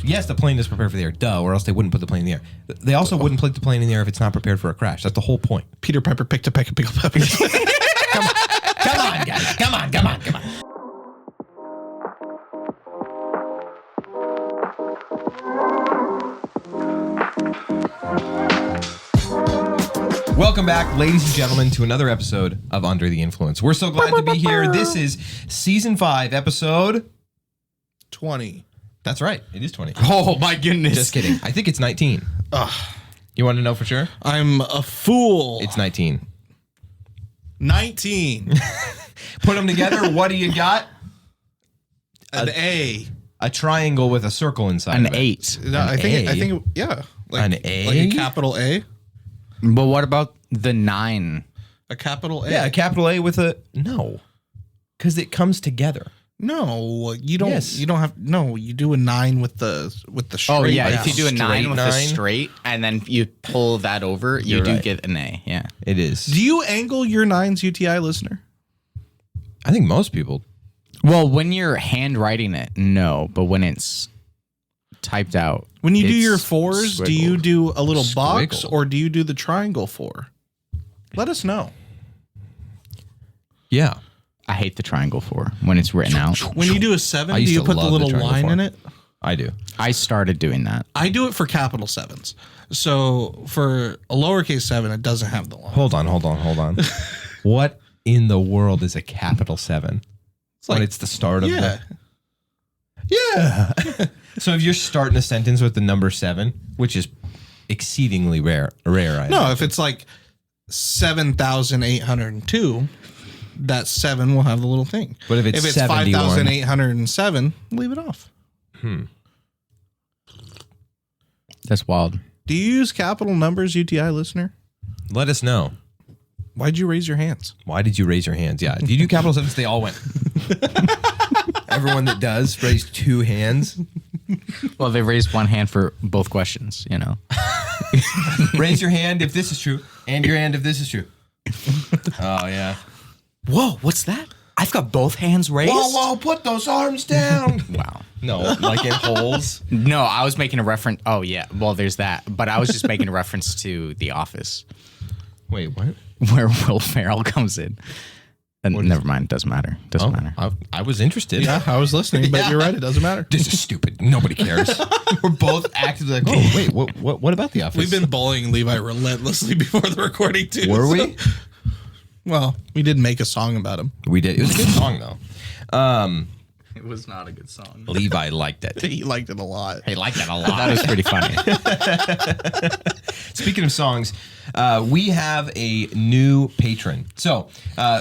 crash. Yes, the plane is prepared for the air, duh, or else they wouldn't put the plane in the air. They also wouldn't put the plane in the air if it's not prepared for a crash. That's the whole point. Peter Piper picked a peck of pickled peppers. Come on, guys. Come on. Welcome back, ladies and gentlemen, to another episode of Under the Influence. We're so glad to be here. This is Season 5, Episode 20. That's right. It is 20. Oh, my goodness. Just kidding. I think it's 19. You want to know for sure? I'm a fool. It's 19. 19. Put them together. What do you got? An A. A triangle with a circle inside An of it. 8. No, I think, yeah. Like, An A? Like a capital A. But what about the 9? A capital A. Yeah, a capital A with a... No. Because it comes together. No, you don't. Yes. You don't have. No, you do a 9 with the straight. Oh, yeah. down. If you do a 9 with a 9. straight and then you pull that over, you You're do right. get an A. Yeah. It is. Do you angle your 9s, UTI listener? I think most people... Well, when you're handwriting it, no. But when it's typed out. When you do it's your 4s, do you squiggled. do a little box Squiggle. or do you do the triangle 4? Let us know. Yeah. I hate the triangle 4 when it's written out. When you do a 7, I do used you to put the love the little triangle line 4. in it? I do. I started doing that. I do it for capital 7s. So for a lowercase 7, it doesn't have the line. Hold on. What in the world is a capital 7? When like- it's the start of Yeah. Yeah. So if you're starting a sentence with the number 7, which is exceedingly rare. No, if it's like 7,802, that 7 will have the little thing. But if it's 71 5,807, leave it off. That's wild. Do you use capital numbers, UTI listener? Let us know. Why'd you raise your hands? Why did you raise your hands? Yeah. If you do capital 7s, they all went. Everyone that does raised 2 hands. Well, they raised one hand for both questions, you know. Raise your hand if this is true, and your hand if this is true. Oh, yeah. Whoa, what's that? I've got both hands raised? Whoa, put those arms down. Wow. No, like in holes. No, I was making a reference. Oh, yeah. Well, there's that. But I was just making a reference to The Office, Wait, what? where Will Ferrell comes in. And never mind. Doesn't matter. Doesn't matter. I was interested. Yeah, I was listening, but you're right. It doesn't matter. This is stupid. Nobody cares. We're both actively like, oh, wait, what about The Office? We've been bullying Levi relentlessly before the recording, too. Were so- we? Well, we did make a song about him. We did. It was a good song, though. It was not a good song. Levi liked it. He liked it a lot. He liked it a lot. That was pretty funny. Speaking of songs, we have a new patron. So,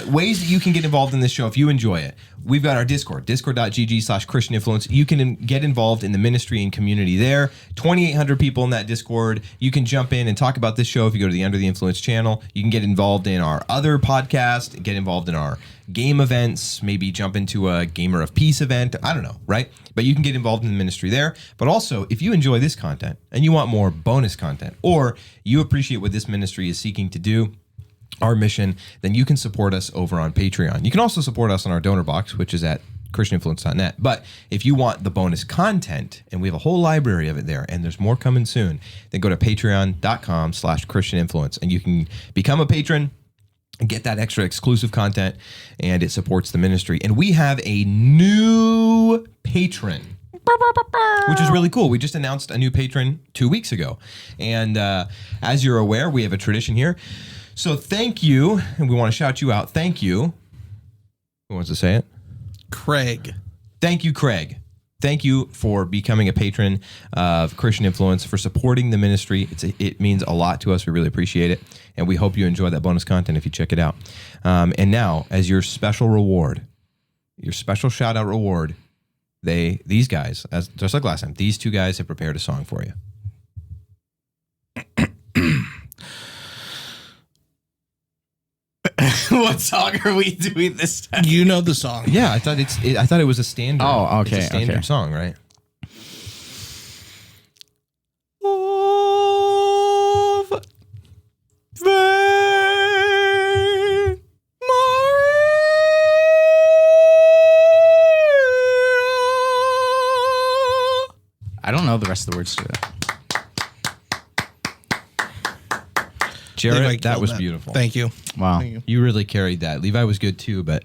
ways that you can get involved in this show if you enjoy it. We've got our Discord, discord.gg/Christian Influence. You can get involved in the ministry and community there. 2,800 people in that Discord. You can jump in and talk about this show if you go to the Under the Influence channel. You can get involved in our other podcast, get involved in our game events, maybe jump into a Gamer of Peace event. I don't know, right? But you can get involved in the ministry there. But also, if you enjoy this content and you want more bonus content, or you appreciate what this ministry is seeking to do, our mission, then you can support us over on Patreon. You can also support us on our donor box, which is at christianinfluence.net. But if you want the bonus content, and we have a whole library of it there, and there's more coming soon, then go to patreon.com/christianinfluence, and you can become a patron and get that extra exclusive content, and it supports the ministry. And we have a new patron, which is really cool. We just announced a new patron 2 weeks ago. And as you're aware, we have a tradition here. So thank you, and we want to shout you out. Thank you. Who wants to say it? Craig. Thank you, Craig. Thank you for becoming a patron of Christian Influence, for supporting the ministry. It means a lot to us. We really appreciate it. And we hope you enjoy that bonus content if you check it out. And now, as your special reward, your special shout out reward, these guys, as just like last time, these 2 guys have prepared a song for you. What song are we doing this time? You know the song. Yeah, I thought it was a standard. Oh, okay, It's a standard okay. song, right? Of vain I don't know the rest of the words to it. Jared, Levi that killed was beautiful. Thank you. Wow. Thank you. You really carried that. Levi was good too, but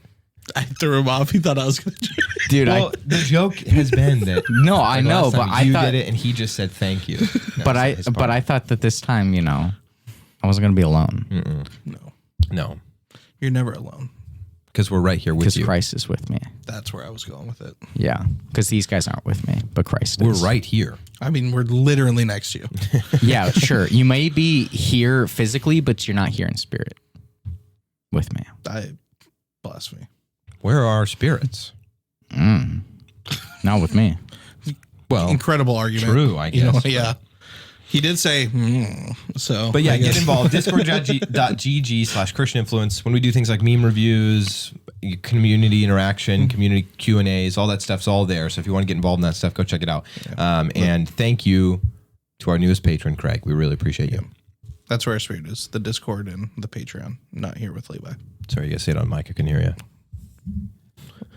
I threw him off. He thought I was going to. Dude, well, the joke has been that. no, I like, know, last but time I you thought, did it, and he just said thank you. but I thought that this time, you know, I wasn't gonna be alone no, You're never alone. because we're right here with because you. Christ is with me. That's where I was going with it. Yeah, because these guys aren't with me, but Christ We're is. right here. I mean, we're literally next to you. Yeah, sure. You may be here physically, but you're not here in spirit with me. I blasphemy. Where are our spirits? Not with me. Well, Incredible argument. true, I You know, guess. yeah. He did say, so. But yeah, I get guess. involved. Discord.gg/Christian Influence. When we do things like meme reviews, community interaction, community Q&As, all that stuff's all there. So if you want to get involved in that stuff, go check it out. And thank you to our newest patron, Craig. We really appreciate you. That's where our spirit is. The Discord and the Patreon. Not here with Levi. Sorry, you guys say it on mic. I can hear you.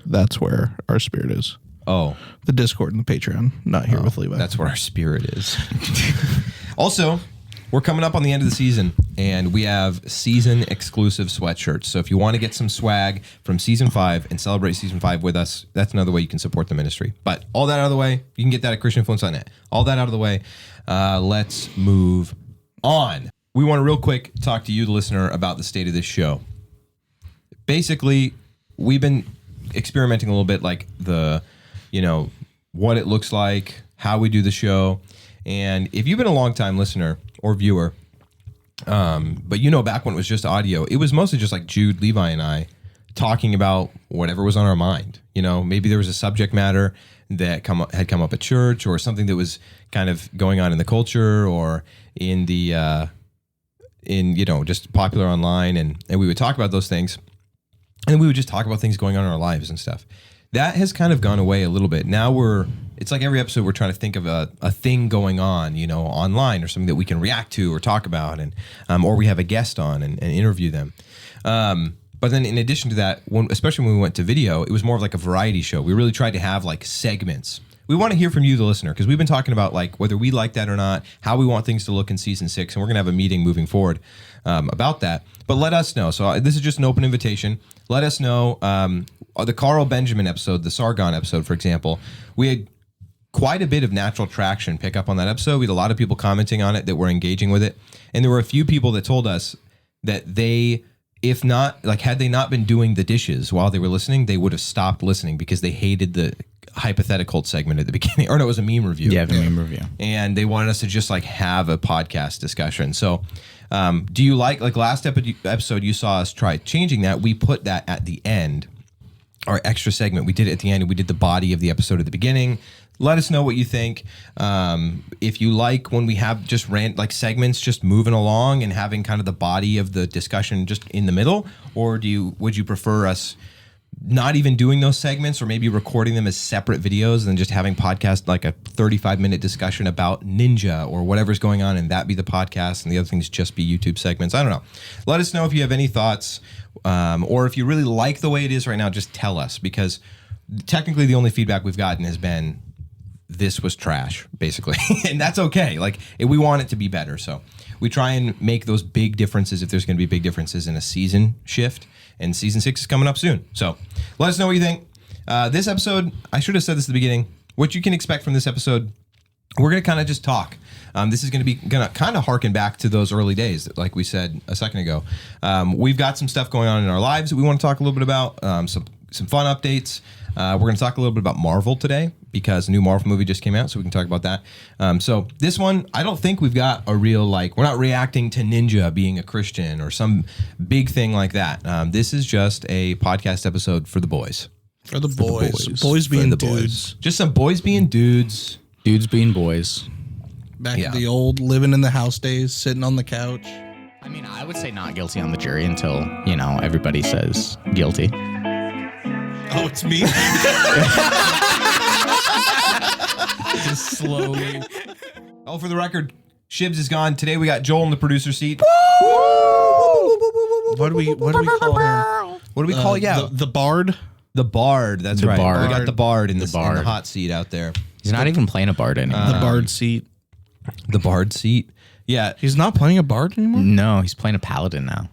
That's where our spirit is. Oh, The Discord and the Patreon. Not here with Levi. that's where our spirit is. Also, we're coming up on the end of the season, and we have season exclusive sweatshirts. So if you want to get some swag from season 5 and celebrate season 5 with us, that's another way you can support the ministry. But all that out of the way, you can get that at ChristianInfluence.net. All that out of the way, let's move on. We want to real quick talk to you, the listener, about the state of this show. Basically, we've been experimenting a little bit, like what it looks like, how we do the show. And if you've been a long time listener or viewer, but back when it was just audio, it was mostly just like Jude, Levi, and I talking about whatever was on our mind. Maybe there was a subject matter that had come up at church, or something that was kind of going on in the culture, or in the just popular online, and we would talk about those things. And then we would just talk about things going on in our lives and stuff. That has kind of gone away a little bit. Now it's like every episode we're trying to think of a thing going on, online, or something that we can react to or talk about, and or we have a guest on and interview them. But then in addition to that, especially when we went to video, it was more of like a variety show. We really tried to have like segments. We want to hear from you, the listener, because we've been talking about like whether we like that or not, how we want things to look in season 6, and we're gonna have a meeting moving forward about that. But let us know. So this is just an open invitation. Let us know. The Carl Benjamin episode, the Sargon episode, for example, we had quite a bit of natural traction pick up on that episode. We had a lot of people commenting on it that were engaging with it, and there were a few people that told us that they, if not, like, had they not been doing the dishes while they were listening, they would have stopped listening because they hated the hypothetical segment at the beginning. Or no, it was a meme review. Yeah, the meme review. And they wanted us to just like have a podcast discussion. So do you like last episode you saw us try changing that? We put that at the end, our extra segment. We did it at the end, and we did the body of the episode at the beginning. Let us know what you think. If you like when we have just segments just moving along and having kind of the body of the discussion just in the middle, or would you prefer us not even doing those segments, or maybe recording them as separate videos and then just having podcast, like a 35-minute discussion about Ninja or whatever's going on, and that be the podcast and the other things just be YouTube segments? I don't know. Let us know if you have any thoughts, or if you really like the way it is right now, just tell us, because technically the only feedback we've gotten has been this was trash, basically. And that's okay. Like, we want it to be better. So we try and make those big differences if there's going to be big differences in a season shift. And season 6 is coming up soon. So let us know what you think. This episode, I should have said this at the beginning, what you can expect from this episode, we're going to kind of just talk. This is going to kind of harken back to those early days, like we said a second ago. We've got some stuff going on in our lives that we want to talk a little bit about, some fun updates. We're going to talk a little bit about Marvel today, because a new Marvel movie just came out, so we can talk about that. So this one, I don't think we've got a real, we're not reacting to Ninja being a Christian or some big thing like that. This is just a podcast episode for the boys. For the boys. Boys being dudes. Just some boys being dudes. Dudes being boys. Back to the old living in the house days, sitting on the couch. I mean, I would say not guilty on the jury until, everybody says guilty. Oh, it's me? Just slowly. Oh, for the record, Shibs is gone. Today we got Joel in the producer seat. What do we call him? What do we call it? Yeah. The Bard? The Bard. That's right. Bard. We got the Bard in the Bard. hot seat out there. He's not even playing a bard anymore. The Bard seat. The Bard seat. Yeah. He's not playing a Bard anymore? No, he's playing a paladin now.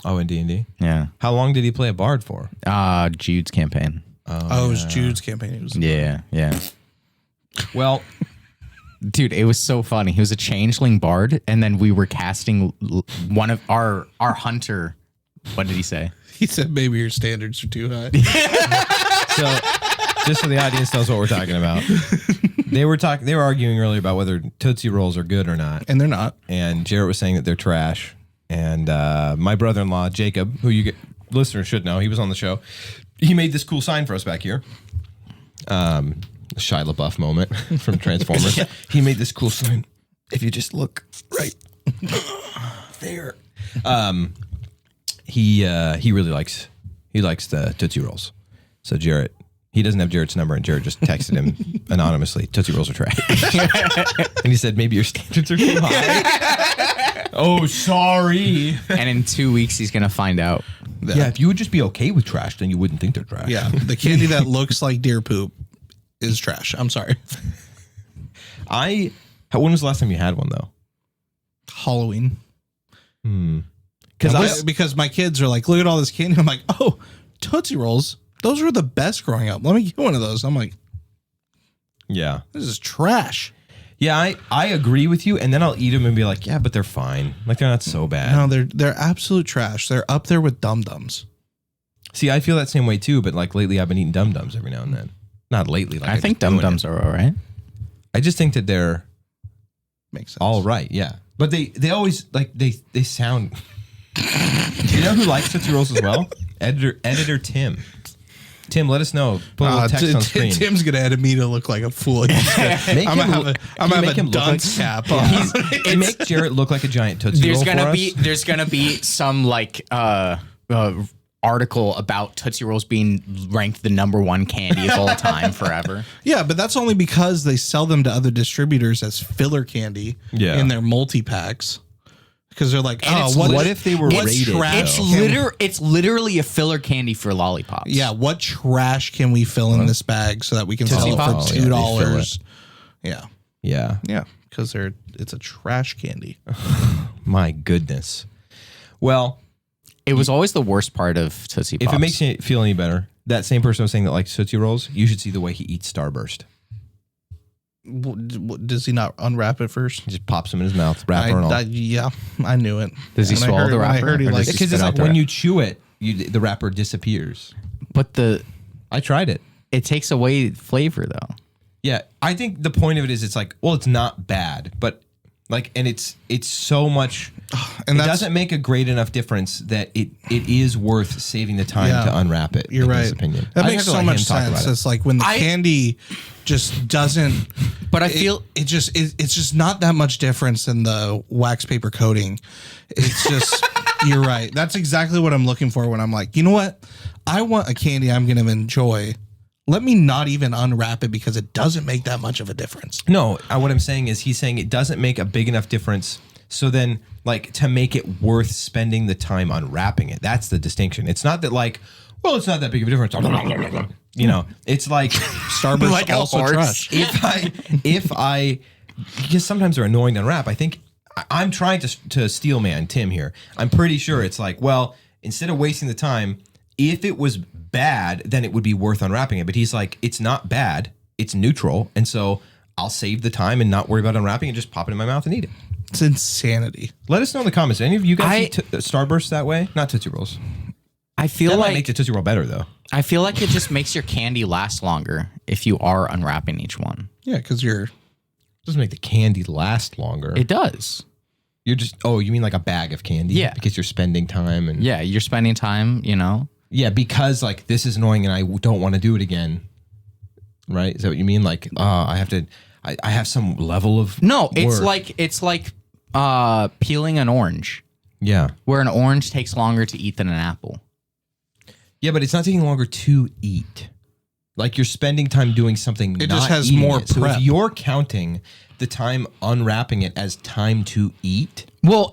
Oh, in D&D. Yeah. How long did he play a Bard for? Jude's campaign. Oh, it was Jude's campaign. He was Yeah. Well, Dude, it was so funny. He was a changeling bard, and then we were casting one of our hunter. What did he say? He said maybe your standards are too high. so just so the audience knows what we're talking about, they were arguing earlier about whether Tootsie Rolls are good or not, And they're not. and Jaret was saying that they're trash. And my brother-in-law Jacob, who listeners should know, he was on the show. He made this cool sign for us back here. Shia LaBeouf moment from Transformers. Yeah. He made this cool sign. If you just look right there, he really likes the Tootsie Rolls. So Jaret, he doesn't have Jaret's number, and Jaret just texted him anonymously, Tootsie Rolls are trash. And he said, maybe your standards are too high. Oh, sorry. And in 2 weeks, he's going to find out. Yeah, if you would just be okay with trash, then you wouldn't think they're trash. Yeah, the candy that looks like deer poop is trash. I'm sorry. When was the last time you had one, though? Halloween. Because Because my kids are like, look at all this candy. I'm like, oh, Tootsie Rolls. Those were the best growing up. Let me get one of those. I'm like, yeah. this is trash. Yeah, I agree with you, and then I'll eat them and be like, yeah, but they're fine. Like, they're not so bad. No, they're absolute trash. They're up there with Dum Dums. See, I feel that same way, too, but like lately I've been eating Dum Dums every now and then. Not lately. Like I think Dum Dums are all right. I just think that they're Makes sense. all right, yeah. But they always, like, they sound... You know who likes Tootsie Rolls as well? Editor Tim. Tim, let us know. Put a little text on screen. Tim's gonna edit me to look like a fool. I'm gonna have a dunce cap on. Make Jaret look like a giant Tootsie Roll for us. There's gonna be some like article about Tootsie Rolls being ranked the #1 candy of all time forever. Yeah, but that's only because they sell them to other distributors as filler candy in their multi-packs. Because they're like, what if they were rated? It's literally a filler candy for lollipops. Yeah, what trash can we fill in this bag so that we can sell it for $2? Yeah, because it's a trash candy. My goodness. Well, it was always the worst part of Tootsie Pops. If it makes you feel any better, that same person was saying that likes Tootsie Rolls, you should see the way he eats Starburst. Does he not unwrap it first? He just pops them in his mouth, wrapper and all. Yeah, I knew it. Does he swallow the wrapper? I heard he likes because it's like when you chew it, the wrapper disappears. But I tried it. It takes away flavor though. Yeah, I think the point of it is it's like, well, it's not bad, but like, and it's so much, and it doesn't make a great enough difference that it is worth saving the time to unwrap it. You're right. Opinion. That makes so much sense. It's like when the candy just doesn't. But I feel it's just not that much difference in the wax paper coating. It's just you're right. That's exactly what I'm looking for when I'm like, you know what? I want a candy I'm going to enjoy. Let me not even unwrap it because it doesn't make that much of a difference. No, what I'm saying is he's saying it doesn't make a big enough difference. So then, like, to make it worth spending the time unwrapping it. That's the distinction. It's not that like, well, it's not that big of a difference. You know, it's like Starburst like also trash. If I, because sometimes they're annoying to unwrap. I think I'm trying to steel man Tim here. I'm pretty sure it's like, well, instead of wasting the time, if it was bad, then it would be worth unwrapping it. But he's like, it's not bad. It's neutral. And so I'll save the time and not worry about unwrapping and just pop it in my mouth and eat it. It's insanity. Let us know in the comments. Any of you guys eat Starburst that way? Not Tootsie Rolls. I feel that like might make the Tootsie Roll better, though. I feel like it just makes your candy last longer if you are unwrapping each one. Yeah, because it doesn't make the candy last longer. It does. You're just, you mean like a bag of candy? Yeah. Because you're spending time. And yeah, you're spending time, you know? Yeah, because like this is annoying and I don't want to do it again. Right? Is that what you mean? Like, I have some level of No, it's work. like peeling an orange. Yeah. Where an orange takes longer to eat than an apple. Yeah, but it's not taking longer to eat. Like you're spending time doing something. It just has more prep. So prep. if you're counting the time unwrapping it as time to eat, Well,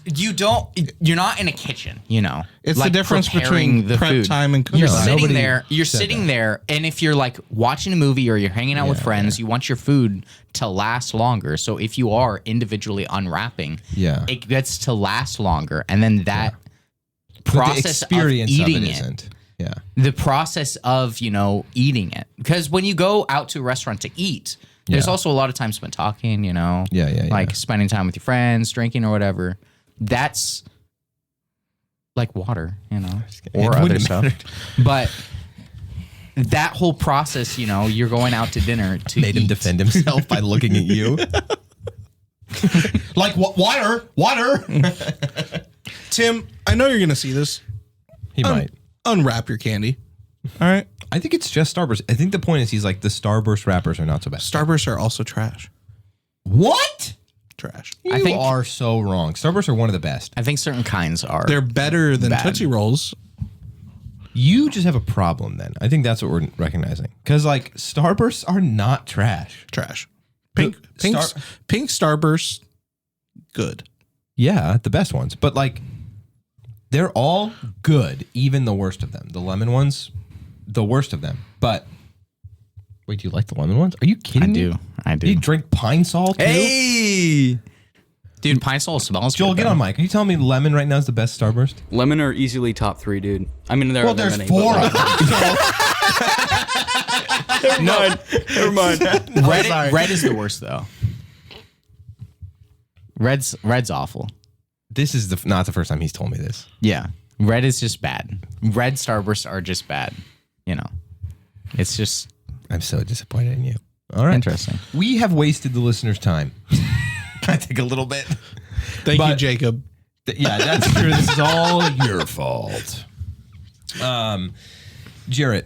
you're not in a kitchen, It's the difference between the prep food. time and cooking. You're sitting there, and if you're like watching a movie or you're hanging out with friends, you want your food to last longer. So if you are individually unwrapping, it gets to last longer, and then that process of eating it. Yeah. The process of, eating it. Because when you go out to a restaurant to eat, there's also a lot of time spent talking, like spending time with your friends, drinking or whatever. That's like water, or other stuff. But that whole process, you're going out to dinner to made him defend himself by looking at you. Like, water. Tim, I know you're going to see this. He might. Unwrap your candy. All right. I think it's just Starburst. I think the point is he's like, the Starburst wrappers are not so bad. Starbursts are also trash. What? Trash. You are so wrong. Starbursts are one of the best. I think certain kinds are. They're better than Tootsie Rolls. You just have a problem then. I think that's what we're recognizing. Because like Starbursts are not trash. Trash. Pink Starburst, good. Yeah, the best ones. But like, they're all good, even the worst of them. The lemon ones, the worst of them. But wait, do you like the lemon ones? Are you kidding me? I do. You drink Pine Sol too? Hey! Dude, Pine Sol smells Joel, good, get though. on mic. Are you telling me lemon right now is the best Starburst? Lemon are easily top 3, dude. I mean, there are There's many, 4 but, of them. Never mind. Red is the worst, though. Red's awful. This is not the first time he's told me this. Yeah. Red is just bad. Red Starbursts are just bad. It's just... I'm so disappointed in you. All right. Interesting. We have wasted the listeners' time. Can I take a little bit? Thank you, Jacob. Yeah, that's true. This is all your fault. Jaret,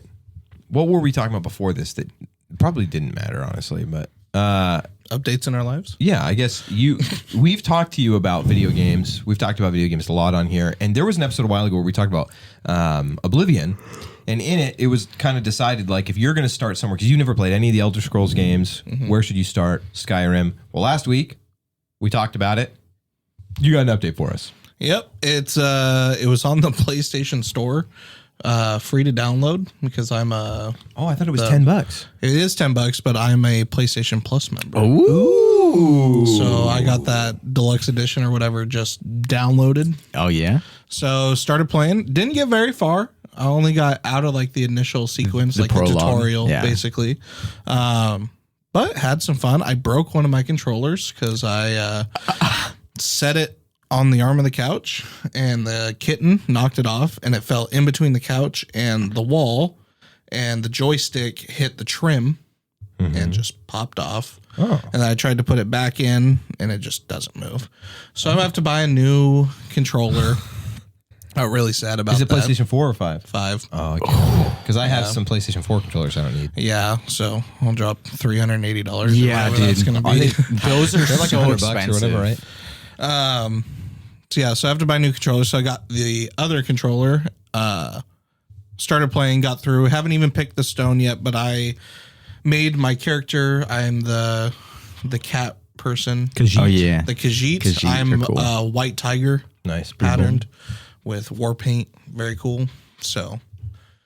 what were we talking about before this that probably didn't matter, honestly, but... Updates in our lives? Yeah, I guess we've talked to you about video games. We've talked about video games a lot on here. And there was an episode a while ago where we talked about Oblivion. And in it, it was kind of decided, like, if you're going to start somewhere, because you've never played any of the Elder Scrolls games, where should you start? Skyrim. Well, last week, we talked about it. You got an update for us. Yep. It was on the PlayStation Store. Free to download because I'm a... Oh, I thought it was $10. It is $10, but I'm a PlayStation Plus member. Ooh. So I got that deluxe edition or whatever just downloaded. Oh, yeah? So started playing. Didn't get very far. I only got out of like the initial sequence, The like the prologue. tutorial, Yeah. basically. But had some fun. I broke one of my controllers because I set it on the arm of the couch and the kitten knocked it off and it fell in between the couch and the wall and the joystick hit the trim and just popped off. Oh. And then I tried to put it back in and it just doesn't move. So I'm gonna have to buy a new controller. I'm really sad about Is it that. PlayStation 4 or 5? 5. Oh, okay. Because I have some PlayStation 4 controllers I don't need. Yeah, so I'll drop $380. Yeah, or whatever dude. that's gonna be. Those are They're like so $100 expensive. or whatever, right? So yeah, so I have to buy a new controller. So I got the other controller, started playing, got through, haven't even picked the stone yet, but I made my character. I'm the cat person. Oh, yeah. The Khajiit. Khajiit I'm are cool. a white tiger Nice. patterned with war paint. Very cool. So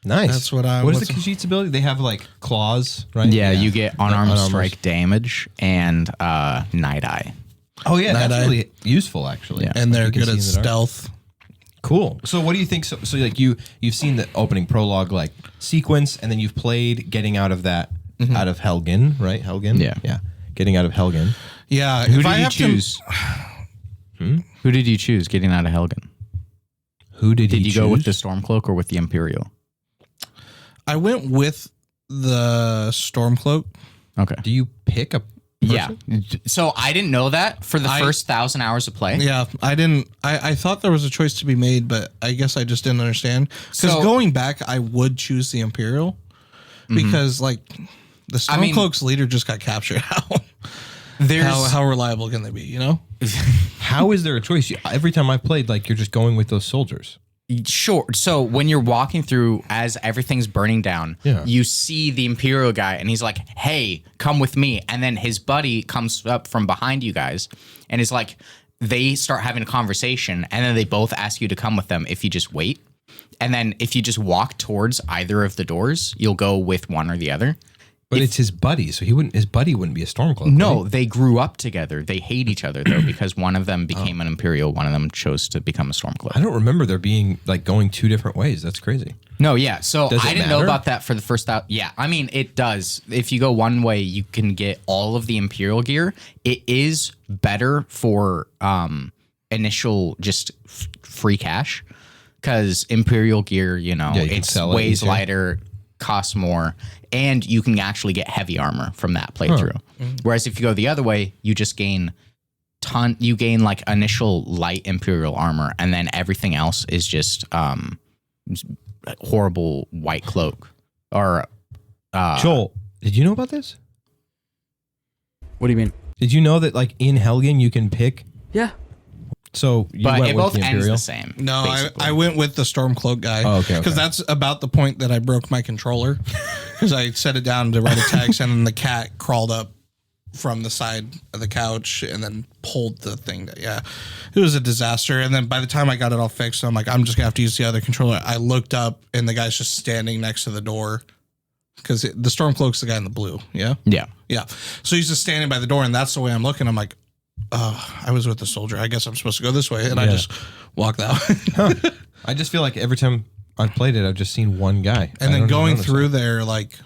Nice. That's what I- What is what's- the Khajiit's ability? They have like claws, right? Yeah, you get unarmed Unarmed. strike damage and night eye. Oh yeah, that's Night eye. really useful actually. Yeah. and they're You can good see at in the dark. stealth. Cool. So what do you think? So like you've seen the opening prologue like sequence, and then you've played getting out of that out of Helgen, right? Helgen. Yeah. Yeah. Getting out of Helgen. Yeah. Who if did I you have to- choose? Who did you choose getting out of Helgen? Who did Did he you go with choose? the Stormcloak or with the Imperial? I went with the Stormcloak. Okay. Do you pick a? Yeah. So I didn't know that for the first 1,000 hours of play. Yeah, I didn't. I thought there was a choice to be made, but I guess I just didn't understand. Because So- going back, I would choose the Imperial because, like, the Stormcloak's leader just got captured. How reliable can they be? You know? How is there a choice? Every time I've played, like you're just going with those soldiers. Sure. So when you're walking through as everything's burning down, Yeah. you see the Imperial guy and he's like, hey, come with me. And then his buddy comes up from behind you guys and is like, they start having a conversation, and then they both ask you to come with them if you just wait. And then if you just walk towards either of the doors, you'll go with one or the other. But it's his buddy, so his buddy wouldn't be a Stormcloak. No, they grew up together. They hate each other though, because one of them became an Imperial, one of them chose to become a Stormcloak. I don't remember there being like going two different ways. That's crazy. No, yeah. So I didn't know matter? about that for the first out. Yeah, I mean it does. If you go one way, you can get all of the Imperial gear. It is better for initial just free cash, because Imperial gear, it's weighs lighter, costs more, and you can actually get heavy armor from that playthrough. Whereas if you go the other way, you just gain like initial light Imperial armor, and then everything else is just horrible white cloak. Or Joel, did you know about this? What do you mean? Did you know that like in Helgen you can pick? Yeah. So but it with both the ends Imperial? the same. No, I went with the Stormcloak guy. Oh, okay. Because that's about the point that I broke my controller. Because I set it down to write a text, and then the cat crawled up from the side of the couch and then pulled the thing. It was a disaster. And then by the time I got it all fixed, I'm like, I'm just going to have to use the other controller. I looked up, and the guy's just standing next to the door. Because the Stormcloak's the guy in the blue. Yeah? Yeah. Yeah. So he's just standing by the door, and that's the way I'm looking. I'm like, I was with the soldier. I guess I'm supposed to go this way. And I just walked out. I just feel like every time I've played it, I've just seen one guy. And then going through there, like,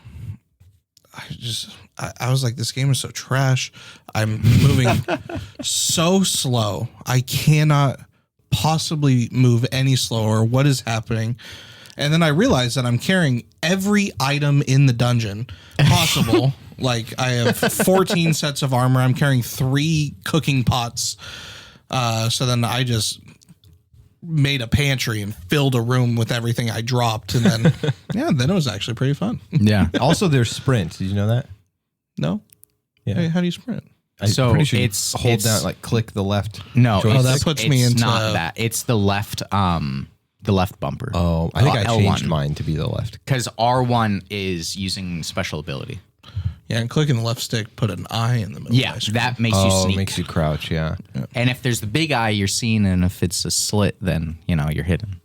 I was like, this game is so trash. I'm moving so slow. I cannot possibly move any slower. What is happening? And then I realized that I'm carrying every item in the dungeon possible. Like, I have 14 sets of armor. I'm carrying 3 cooking pots. So then I just made a pantry and filled a room with everything I dropped. And then, then it was actually pretty fun. Yeah. Also, there's sprint. Did you know that? No. Yeah. Hey, how do you sprint? So pretty sure it's hold down, like click the left. No, joystick. that puts me into not that. It's the left bumper. Oh, I think I changed L1. mine to be the left. Because R1 is using special ability. Yeah, and clicking the left stick put an eye in the middle. Yeah, that makes you sneak. Makes you crouch. Yeah. And if there's the big eye, you're seen, and if it's a slit, then you're hidden.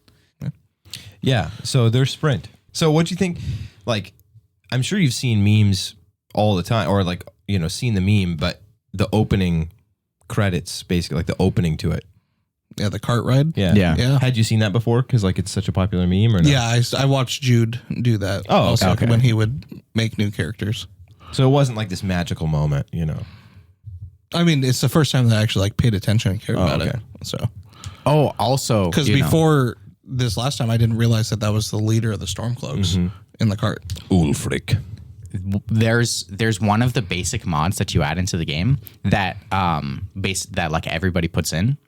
Yeah. So there's sprint. So what do you think? Like, I'm sure you've seen memes all the time, or like seen the meme, but the opening credits, basically, like the opening to it. Yeah, the cart ride. Yeah. Had you seen that before? Because like it's such a popular meme, or not? Yeah, I watched Jude do that. Oh, also, okay. when he would make new characters. So it wasn't like this magical moment, I mean, it's the first time that I actually paid attention and cared about it. So, Also, because before this last time, I didn't realize that was the leader of the Stormcloaks in the cart. Ulfric. There's one of the basic mods that you add into the game that that like everybody puts in,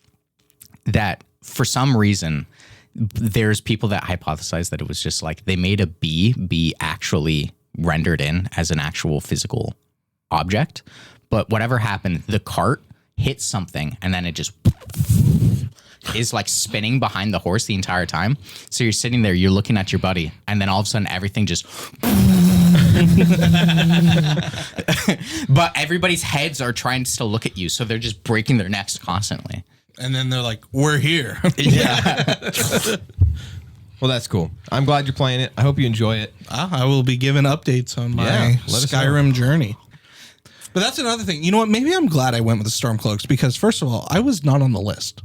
that for some reason there's people that hypothesize that it was just like they made a bee be actually rendered in as an actual physical object, but whatever happened, the cart hit something and then it just is like spinning behind the horse the entire time. So you're sitting there, you're looking at your buddy, and then all of a sudden everything just but everybody's heads are trying to still look at you, so they're just breaking their necks constantly. And then they're like, we're here. Yeah. Well, that's cool. I'm glad you're playing it. I hope you enjoy it. I will be giving updates on my let us Skyrim journey. But that's another thing. You know what? Maybe I'm glad I went with the Stormcloaks, because first of all, I was not on the list.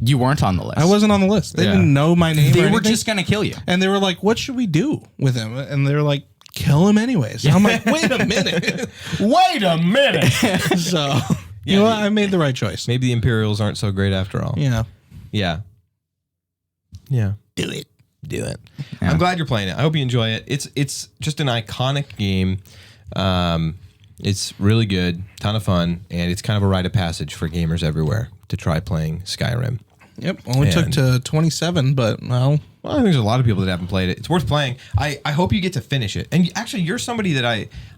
You weren't on the list. I wasn't on the list. They didn't know my name. They or were anything. just gonna kill you. And they were like, what should we do with him? And they're like, kill him anyways. And I'm like, wait a minute. Wait a minute. So, you know what? I made the right choice. Maybe the Imperials aren't so great after all. Yeah. Yeah. Yeah. Do it. Yeah. I'm glad you're playing it. I hope you enjoy it. It's just an iconic game. It's really good, ton of fun, and it's kind of a rite of passage for gamers everywhere to try playing Skyrim. Yep. Only took to 27, but well, I think there's a lot of people that haven't played it. It's worth playing. I hope you get to finish it. And actually, you're somebody that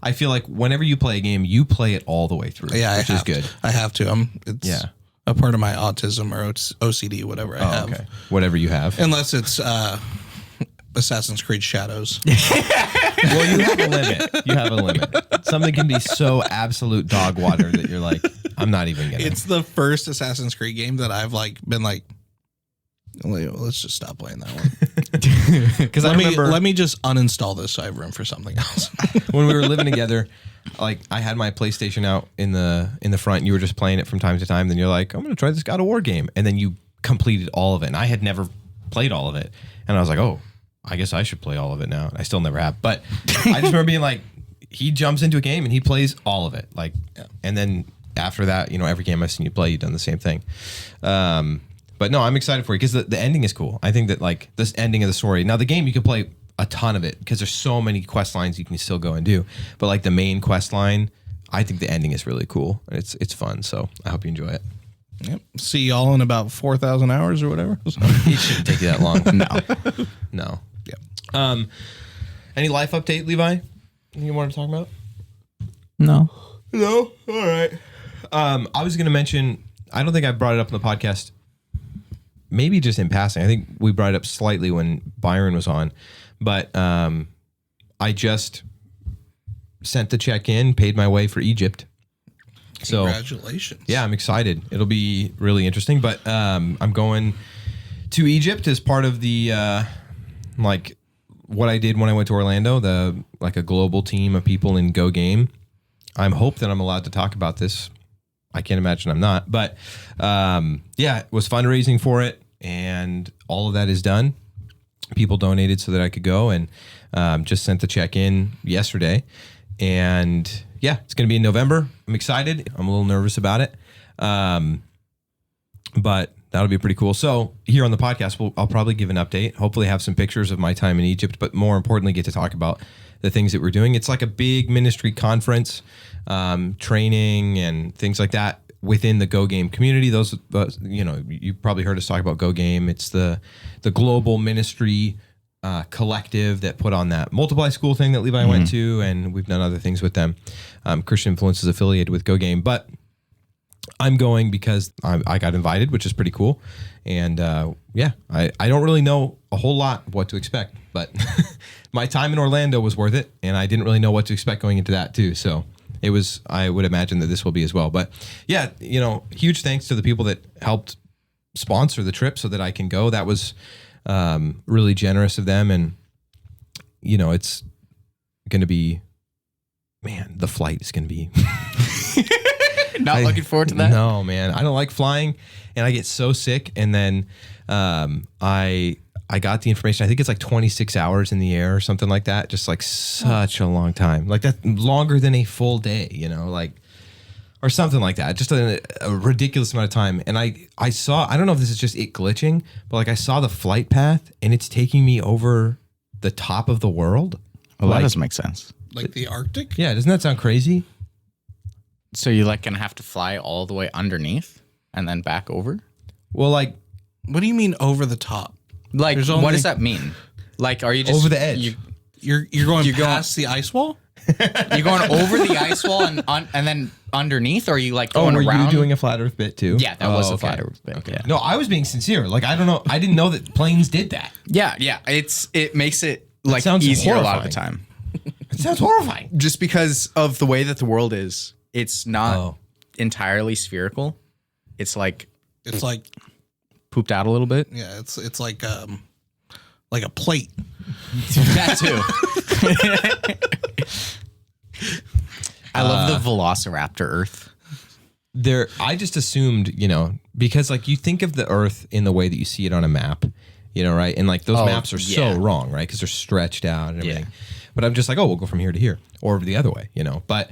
I feel like whenever you play a game, you play it all the way through. yeah, which is good. I have to. It's a part of my autism or OCD, whatever I have. Okay. Whatever you have. Unless it's Assassin's Creed Shadows. Well, you have a limit. You have a limit. Something can be so absolute dog water that you're like, I'm not even gonna. It's the first Assassin's Creed game that I've been like, let's just stop playing that one. Because let me just uninstall this so I have room for something else. When we were living together, like I had my PlayStation out in the front, and you were just playing it from time to time. Then you're like, I'm gonna try this God of War game, and then you completed all of it. And I had never played all of it, and I was like, oh, I guess I should play all of it now. I still never have, but I just remember being like, he jumps into a game and he plays all of it, like, and then after that, every game I've seen you play, you've done the same thing. But no, I'm excited for you because the ending is cool. I think that like this ending of the story. Now the game you can play a ton of it because there's so many quest lines you can still go and do. But like the main quest line, I think the ending is really cool. It's fun. So I hope you enjoy it. Yep. See y'all in about 4,000 hours or whatever. It shouldn't take you that long. No. Yep. Any life update, Levi? You want to talk about? No. All right. I was going to mention. I don't think I brought it up in the podcast. Maybe just in passing. I think we brought it up slightly when Byron was on, but I just sent the check in, paid my way for Egypt. So congratulations. Yeah, I'm excited. It'll be really interesting, but I'm going to Egypt as part of the like what I did when I went to Orlando, like a global team of people in Go Game. I'm hope that I'm allowed to talk about this. I can't imagine I'm not, but yeah, it was fundraising for it, and all of that is done. People donated so that I could go, and just sent the check in yesterday, and yeah, it's going to be in November. I'm excited. I'm a little nervous about it, but that'll be pretty cool. So here on the podcast, I'll probably give an update. Hopefully, have some pictures of my time in Egypt, but more importantly, get to talk about the things that we're doing. It's like a big ministry conference, training and things like that within the Go Game community. Those you probably heard us talk about Go Game. It's the global ministry collective that put on that Multiply School thing that Levi went to, and we've done other things with them. Christian Influence is affiliated with Go Game, but I'm going because I got invited, which is pretty cool. And yeah, I don't really know a whole lot of what to expect, but my time in Orlando was worth it, and I didn't really know what to expect going into that too. So it was, I would imagine that this will be as well. But yeah, huge thanks to the people that helped sponsor the trip so that I can go. That was really generous of them. And, it's going to be, man, the flight is going to be... Not looking forward to that? No, man. I don't like flying, and I get so sick. And then I got the information. I think it's like 26 hours in the air or something like that. Just like such a long time. Like that, longer than a full day, or something like that. Just a ridiculous amount of time. And I saw, I don't know if this is just it glitching, but like I saw the flight path, and it's taking me over the top of the world. Well, that doesn't make sense. Like the Arctic? Yeah, doesn't that sound crazy? So you're like going to have to fly all the way underneath and then back over? Well, like... What do you mean over the top? Like, what does that mean? Like, are you just... Over the edge. You're going past the ice wall? You're going over the ice wall and then underneath? Or are you like going were around? you doing a flat earth bit too? Yeah, that was a flat earth bit. Okay. Yeah. No, I was being sincere. Like, I don't know. I didn't know that planes did that. Yeah. It makes it like sounds easier horrifying. a lot of the time. It sounds horrifying. Just because of the way that the world is. It's not entirely spherical. It's like pooped out a little bit. Yeah, it's like a plate. That too. I love the Velociraptor Earth. I just assumed, because like you think of the Earth in the way that you see it on a map, right? And like those maps are so wrong, right? Because they're stretched out and everything. Yeah. But I'm just like, we'll go from here to here or the other way, But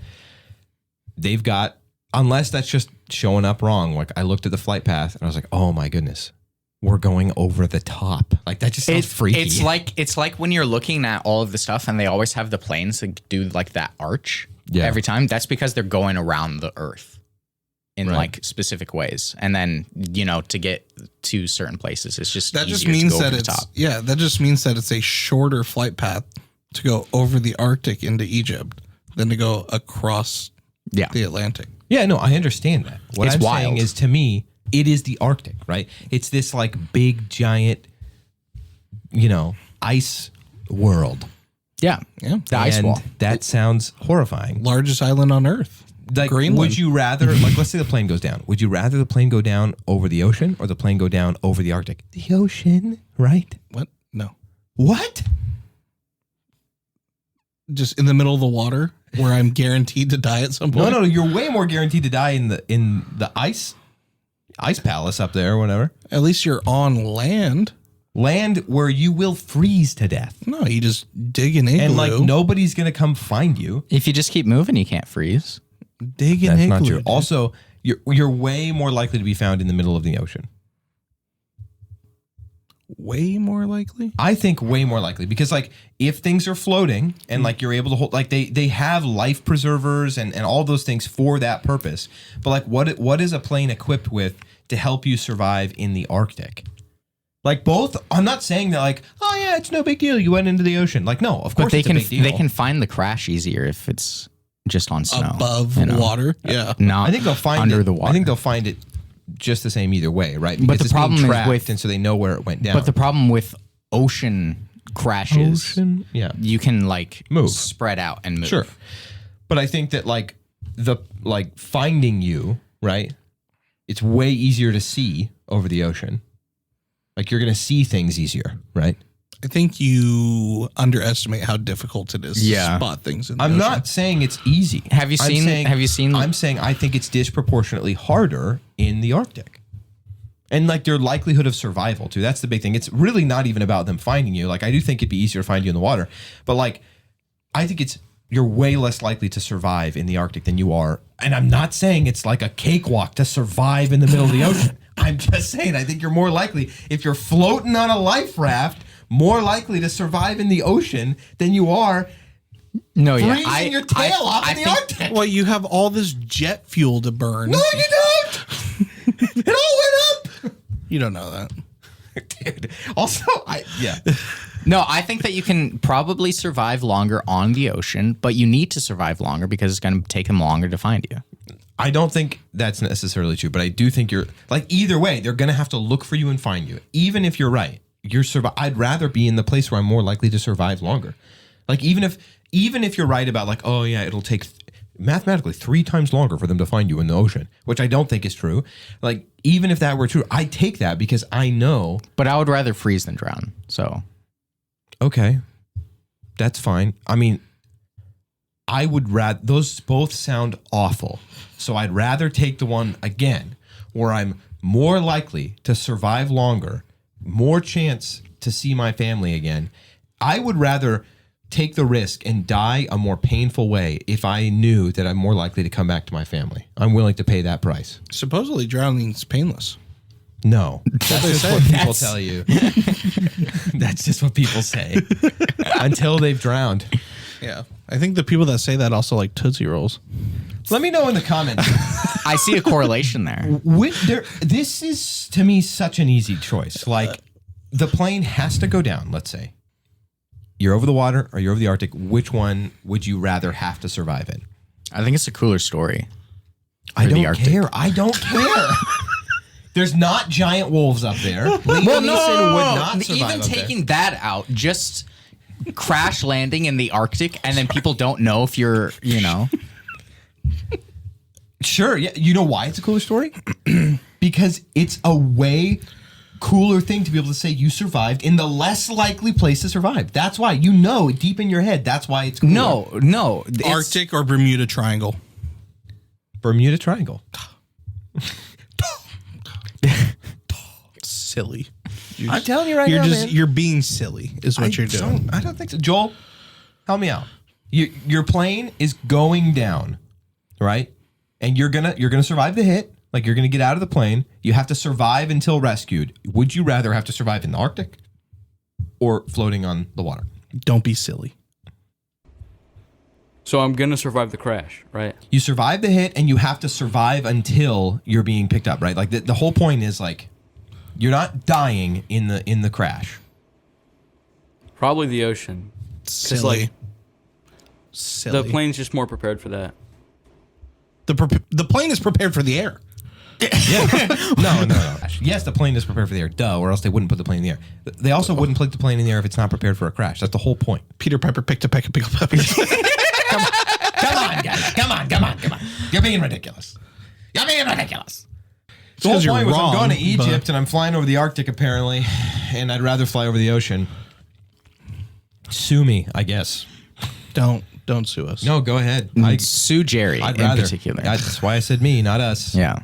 they've got, unless that's just showing up wrong. Like I looked at the flight path and I was like, oh my goodness, we're going over the top. Like that just sounds freaky. It's like when you're looking at all of the stuff and they always have the planes that do like that arch every time. That's because they're going around the Earth in like specific ways. And then, to get to certain places, it's just that just means that it's top. Yeah, that just means that it's a shorter flight path to go over the Arctic into Egypt than to go across the Atlantic. Yeah, no, I understand that. What it's I'm wild. saying is, to me, it is the Arctic, right? It's this like big, giant, ice world. Yeah. The ice wall. That sounds horrifying. Largest island on Earth. Like, Greenland. would you rather, like, let's say the plane goes down. Would you rather the plane go down over the ocean or the plane go down over the Arctic? The ocean, right? What? No. What? Just in the middle of the water where I'm guaranteed to die at some point? No, you're way more guaranteed to die in the ice palace up there or whatever. At least you're on land. Land where you will freeze to death. No, you just dig an igloo. And like nobody's going to come find you. If you just keep moving, you can't freeze. Dig an That's igloo. not true. Dude. Also, you're way more likely to be found in the middle of the ocean. Way more likely? I think way more likely because like if things are floating and like you're able to hold, like they have life preservers and all those things for that purpose. But like what is a plane equipped with to help you survive in the Arctic? Like both, I'm not saying that like, oh yeah, it's no big deal. You went into the ocean. Like, no, of course But it's a big deal. they can find the crash easier if it's just on snow. Above water? Yeah. Not I think they'll find under it. the water. I think they'll find it just the same either way, right? But the it's being problem is tracked, with- and so they know where it went down. But the problem with ocean crashes, yeah. you can like Move. spread out and move. Sure. But I think that like finding you, right? It's way easier to see over the ocean. Like you're going to see things easier, right? I think you underestimate how difficult it is Yeah. to spot things in the I'm ocean. not saying it's easy. Have you I'm seen- saying- have you seen- I'm saying I think it's disproportionately harder in the Arctic. And like their likelihood of survival too. That's the big thing. It's really not even about them finding you. Like I do think it'd be easier to find you in the water, but like I think you're way less likely to survive in the Arctic than you are. And I'm not saying it's like a cakewalk to survive in the middle of the ocean. I'm just saying I think you're more likely if you're floating on a life raft, more likely to survive in the ocean than you are No, yeah. freezing your tail off in the Arctic. Well, you have all this jet fuel to burn. No, you don't. It all went up. You don't know that. Dude. Also, yeah. No, I think that you can probably survive longer on the ocean, but you need to survive longer because it's going to take them longer to find you. I don't think that's necessarily true, but I do think you're like either way, they're going to have to look for you and find you. Even if you're right, I'd rather be in the place where I'm more likely to survive longer. Like even if you're right about like, oh yeah, it'll take mathematically 3 times longer for them to find you in the ocean, which I don't think is true. Like even if that were true, I'd take that because I know. But I would rather freeze than drown. So Okay, that's fine. I mean, I would rather, those both sound awful. So I'd rather take the one, again, where I'm more likely to survive longer, more chance to see my family again. I would rather take the risk and die a more painful way if I knew that I'm more likely to come back to my family. I'm willing to pay that price. Supposedly drowning's painless. No, that's just what people tell you. That's just what people say until they've drowned. Yeah. I think the people that say that also like Tootsie Rolls. Let me know in the comments. I see a correlation there. This is, to me, such an easy choice. Like, the plane has to go down, let's say. You're over the water or you're over the Arctic. Which one would you rather have to survive in? I think it's a cooler story. I the don't Arctic. care. I don't care. There's not giant wolves up there. Liam Neeson would not survive Even up there. taking that out, just crash landing in the Arctic and then people don't know if you're, Sure. Yeah. You know why it's a cooler story? Because it's a way cooler thing to be able to say you survived in the less likely place to survive. That's why, deep in your head, that's why it's cooler. No. Arctic or Bermuda Triangle? Bermuda Triangle. Silly. I'm telling you right now, man. You're being silly is what you're doing. I don't think so. Joel, help me out. Your plane is going down, right? And you're gonna survive the hit. Like you're gonna get out of the plane. You have to survive until rescued. Would you rather have to survive in the Arctic or floating on the water? Don't be silly. So I'm gonna survive the crash, right? You survive the hit, and you have to survive until you're being picked up, right? Like the whole point is like you're not dying in the crash. Probably the ocean. Silly. Like, Silly. the plane's just more prepared for that. The plane is prepared for the air. No. Yes, the plane is prepared for the air. Duh, or else they wouldn't put the plane in the air. They also wouldn't put the plane in the air if it's not prepared for a crash. That's the whole point. Peter Piper picked a peck of pickled peppers. Come on, guys. Come on. You're being ridiculous. You're being ridiculous. The whole Because you're point was I'm wrong, going to Egypt but- and I'm flying over the Arctic apparently, and I'd rather fly over the ocean. Sue me, I guess. Don't sue us. No, go ahead. Sue Jerry I'd in rather. particular. That's why I said me, not us. Yeah.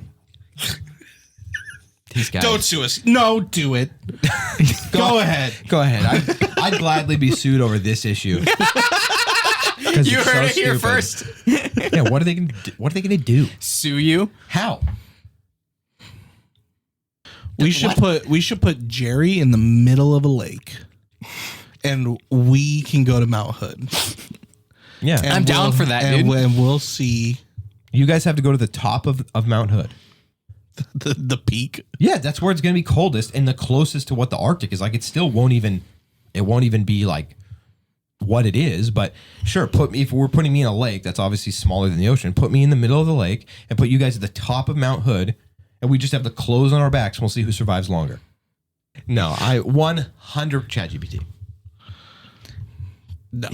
These guys. Don't sue us. No, do it. Go ahead. Go ahead. I'd gladly be sued over this issue. You heard it here first. Yeah, what are they going to do? What are they going to do? Sue you? How? We should put Jerry in the middle of a lake, and we can go to Mount Hood. Yeah. And I'm down for that, and dude. And we'll see You guys have to go to the top of Mount Hood. the peak. Yeah, that's where it's going to be coldest and the closest to what the Arctic is. Like, it still won't even be like what it is. But sure, if we're putting me in a lake that's obviously smaller than the ocean, put me in the middle of the lake and put you guys at the top of Mount Hood, and we just have the clothes on our backs and we'll see who survives longer. No, I 100 ChatGPT. No,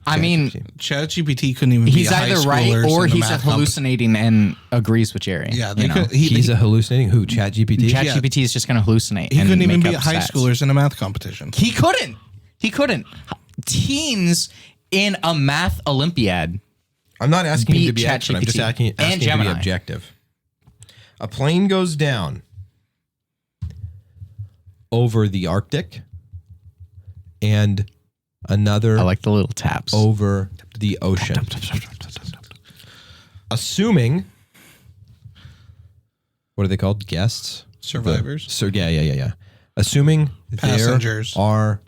I mean, ChatGPT couldn't even. he's be a high either right schooler or in the he's math hallucinating and agrees with Jerry. Yeah, you know? He's a hallucinating who? ChatGPT? ChatGPT is just going to hallucinate. He and couldn't even make be up high stats. schoolers in a math competition. He couldn't. Teens in a math Olympiad. I'm not asking you to Beat be expert. I'm just ChatGPT asking and you to be Gemini. objective. A plane goes down over the Arctic and another I like the little taps. over the ocean. Assuming, what are they called? Guests? Survivors. So yeah. Assuming Passengers. there are,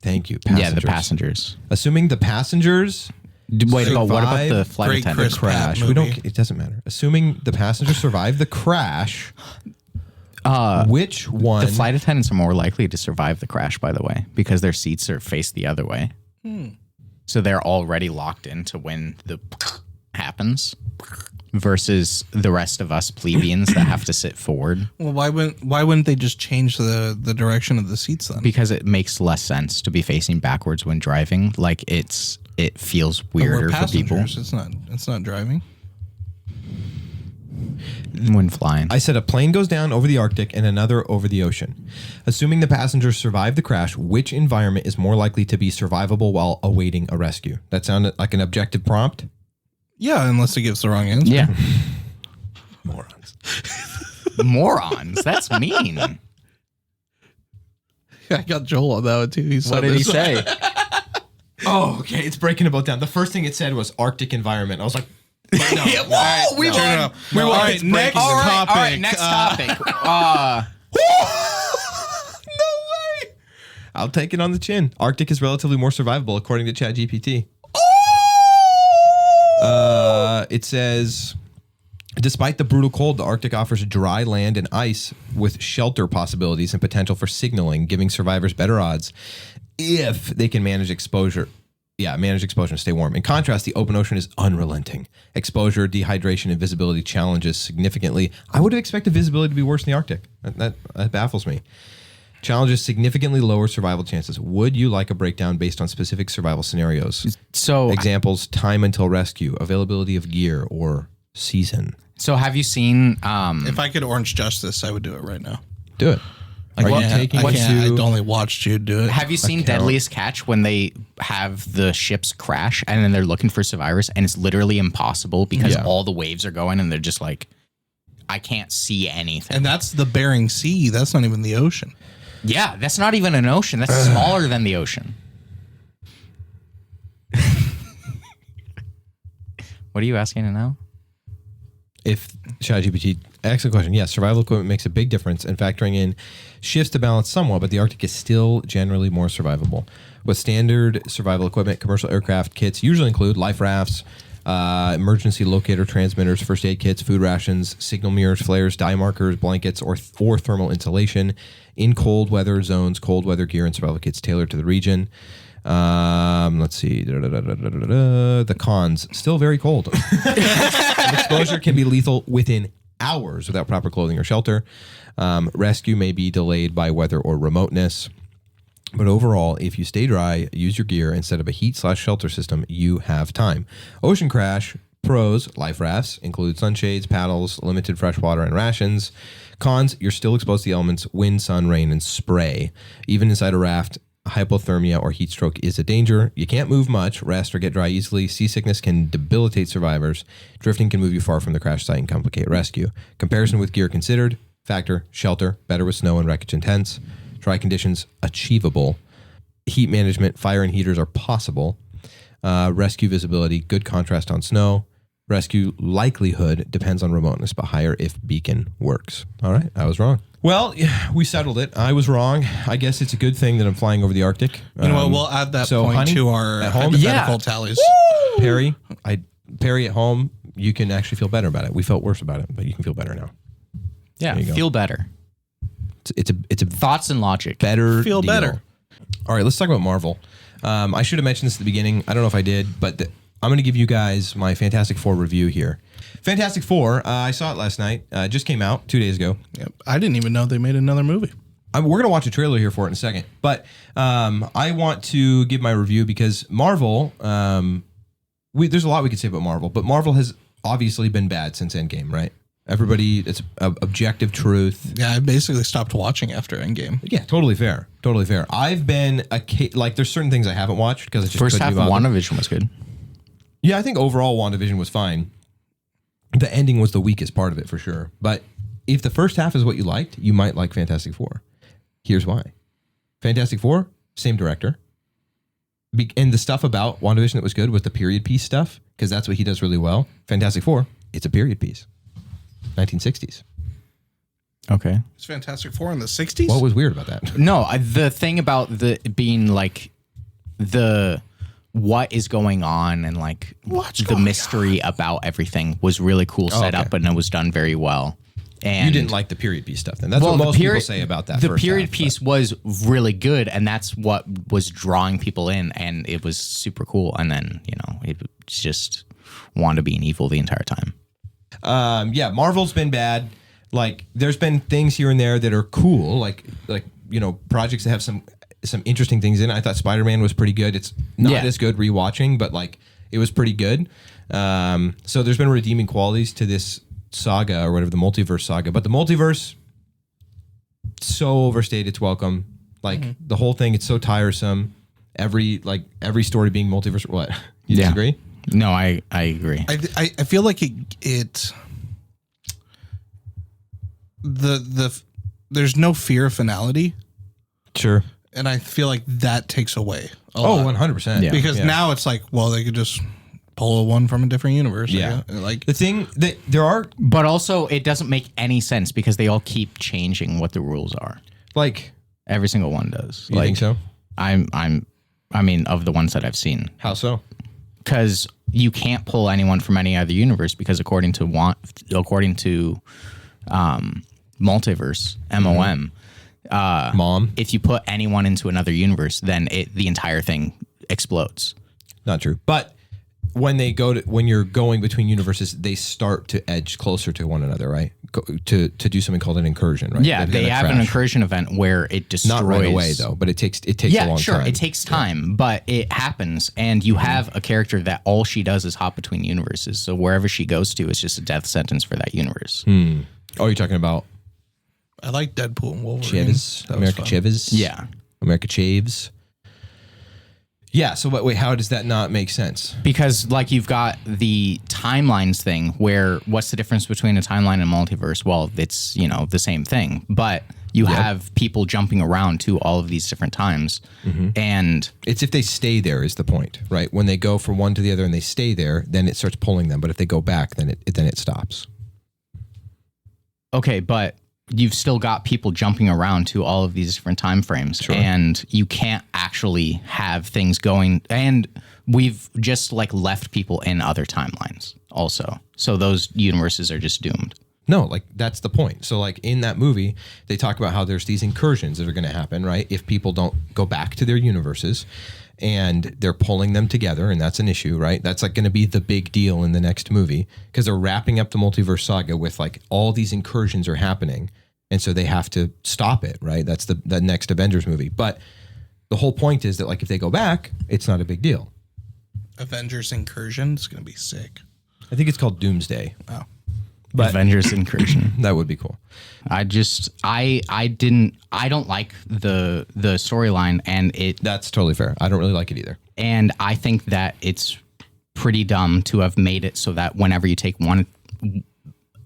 thank you, passengers. Yeah, the passengers. Assuming the passengers Wait, but what about the survive flight Great attendant? Chris Pratt crash. We movie. don't. It doesn't matter. Assuming the passengers survive the crash, which one? The flight attendants are more likely to survive the crash, by the way, because their seats are faced the other way. So they're already locked into when the happens versus the rest of us plebeians that have to sit forward Well, why wouldn't they just change the direction of the seats then? because it makes less sense to be facing backwards when driving. Like it feels But we're weirder for people passengers. It's not driving. when flying. I said a plane goes down over the Arctic and another over the ocean. Assuming the passengers survive the crash, which environment is more likely to be survivable while awaiting a rescue? That sounded like an objective prompt. Yeah, unless it gives the wrong answer. Yeah. Morons. Morons. That's mean. I got Joel on that one too. What did he say? Oh, okay. It's breaking a boat down. The first thing it said was Arctic environment. I was like, no. Whoa, we Turn it won. up. All right, next topic. All right, next topic. No way. I'll take it on the chin. Arctic is relatively more survivable according to ChatGPT. It says, despite the brutal cold, the Arctic offers dry land and ice with shelter possibilities and potential for signaling, giving survivors better odds if they can manage exposure. Yeah, manage exposure and stay warm. In contrast, the open ocean is unrelenting. Exposure, dehydration, and visibility challenges significantly. I would have expected visibility to be worse in the Arctic. That baffles me. Challenges significantly lower survival chances. Would you like a breakdown based on specific survival scenarios? So Examples: time until rescue, availability of gear, or season. So have you seen If I could orange justice, I would do it right now. Do it. Are you taking I to? only watched you do it. have you seen Deadliest Catch when they have the ships crash and then they're looking for survivors and it's literally impossible because Yeah. all the waves are going and they're just like, I can't see anything. And that's the Bering Sea. That's not even the ocean. Yeah, that's not even an ocean. That's smaller than the ocean. What are you asking to know? If ChatGPT, excellent question. Yes, survival equipment makes a big difference, and factoring in shifts to balance somewhat, but the Arctic is still generally more survivable. With standard survival equipment, commercial aircraft kits usually include life rafts, emergency locator transmitters, first aid kits, food rations, signal mirrors, flares, dye markers, blankets, or thermal insulation. In cold weather zones, cold weather gear and survival kits tailored to the region. Let's see. The cons, still very cold. Exposure can be lethal within hours without proper clothing or shelter. Rescue may be delayed by weather or remoteness. But overall, if you stay dry, use your gear instead of a heat/shelter system, you have time. Ocean crash, Pros, life rafts include sunshades, paddles, limited fresh water, and rations. Cons, you're still exposed to the elements, wind, sun, rain, and spray. Even inside a raft, hypothermia or heat stroke is a danger. You can't move much, rest, or get dry easily. Seasickness can debilitate survivors. Drifting can move you far from the crash site and complicate rescue. Comparison with gear considered. Factor, shelter, better with snow and wreckage intense. Dry conditions, achievable. Heat management, fire and heaters are possible. Rescue visibility, good contrast on snow. Rescue likelihood depends on remoteness, but higher if beacon works. All right, I was wrong. Well, we settled it. I was wrong. I guess it's a good thing that I'm flying over the Arctic. You know what? We'll add that point honey, to our at home? hypothetical tallies. Perry at home, you can actually feel better about it. We felt worse about it, but you can feel better now. Yeah, feel better. It's a thoughts and logic. Better feel deal. better. All right, let's talk about Marvel. I should have mentioned this at the beginning. I don't know if I did, but I'm going to give you guys my Fantastic Four review here. Fantastic Four, I saw it last night. Just came out 2 days ago. Yep. I didn't even know they made another movie. We're going to watch a trailer here for it in a second. But I want to give my review because Marvel, there's a lot we could say about Marvel, but Marvel has obviously been bad since Endgame, right? Everybody, it's objective truth. Yeah, I basically stopped watching after Endgame. Yeah, totally fair. Totally fair. I've been, there's certain things I haven't watched because it's just first half of WandaVision was good. Yeah, I think overall WandaVision was fine. The ending was the weakest part of it for sure. But if the first half is what you liked, you might like Fantastic Four. Here's why. Fantastic Four, same director. And the stuff about WandaVision that was good was the period piece stuff, because that's what he does really well. Fantastic Four, it's a period piece. 1960s. Okay. It's Fantastic Four in the 60s? What was weird about that? No, the thing about the being like the what is going on and like the mystery about everything was really cool set up, and it was done very well. And you didn't like the period piece stuff then. That's what most people say about that. The period piece was really good, and that's what was drawing people in, and it was super cool. And then, it just Wanda being evil the entire time. Yeah, Marvel's been bad. Like, there's been things here and there that are cool, like projects that have some interesting things in it. I thought Spider-Man was pretty good. It's not as good rewatching, but like it was pretty good. So there's been redeeming qualities to this saga or whatever, the multiverse saga. But the multiverse, so overstayed its welcome. Like the whole thing, it's so tiresome. Every story being multiverse. What? You disagree? No, I agree. I feel like there's no fear of finality. Sure. And I feel like that takes away a lot. 100%. Yeah. Because now it's like, well, they could just pull a one from a different universe. Yeah. Like the thing that there are, but also it doesn't make any sense because they all keep changing what the rules are. Like every single one does. You think so? I mean, of the ones that I've seen. How so? Because you can't pull anyone from any other universe because according to multiverse, MOM, if you put anyone into another universe, then the entire thing explodes. Not true. But when you're going between universes, they start to edge closer to one another, right? To do something called an incursion, right? Yeah, they have an incursion event where it destroys. Not right away though, but it takes a long time. Yeah, sure, it takes time, but it happens, and you have a character that all she does is hop between universes. So wherever she goes to, it's just a death sentence for that universe. Oh, you're talking about? I like Deadpool and Wolverine. America Chavez. Yeah, America Chaves. Yeah, so wait, how does that not make sense? Because like you've got the timelines thing where what's the difference between a timeline and a multiverse? Well, it's, the same thing, but you have people jumping around to all of these different times. And it's if they stay there is the point, right? When they go from one to the other and they stay there, then it starts pulling them. But if they go back, then it stops. Okay, but you've still got people jumping around to all of these different time frames, and you can't actually have things going. And we've just left people in other timelines also. So those universes are just doomed. No, that's the point. So in that movie, they talk about how there's these incursions that are going to happen, right? If people don't go back to their universes and they're pulling them together, and that's an issue, right? That's going to be the big deal in the next movie because they're wrapping up the multiverse saga with all these incursions are happening. And so they have to stop it, right? That's the next Avengers movie. But the whole point is that if they go back, it's not a big deal. Avengers Incursion is going to be sick. I think it's called Doomsday. Oh. But Avengers Incursion. That would be cool. I don't like the storyline, and that's totally fair. I don't really like it either. And I think that it's pretty dumb to have made it so that whenever you take one,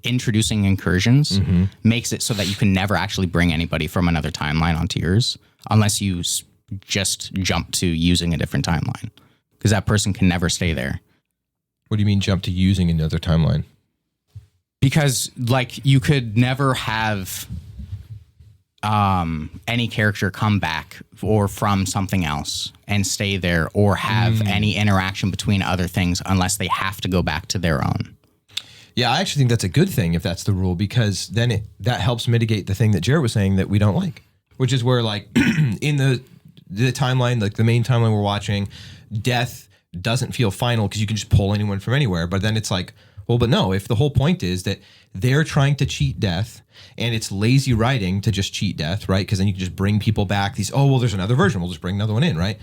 introducing incursions makes it so that you can never actually bring anybody from another timeline onto yours unless you just jump to using a different timeline, because that person can never stay there. What do you mean jump to using another timeline? Because like you could never have any character come back or from something else and stay there or have any interaction between other things unless they have to go back to their own. Yeah, I actually think that's a good thing if that's the rule, because then that helps mitigate the thing that Jaret was saying that we don't like, which is where like in the timeline, like the main timeline we're watching, death doesn't feel final because you can just pull anyone from anywhere. But then it's like, well, but no, if the whole point is that they're trying to cheat death and it's lazy writing to just cheat death, right? Because then you can just bring people back. There's another version. We'll just bring another one in, right?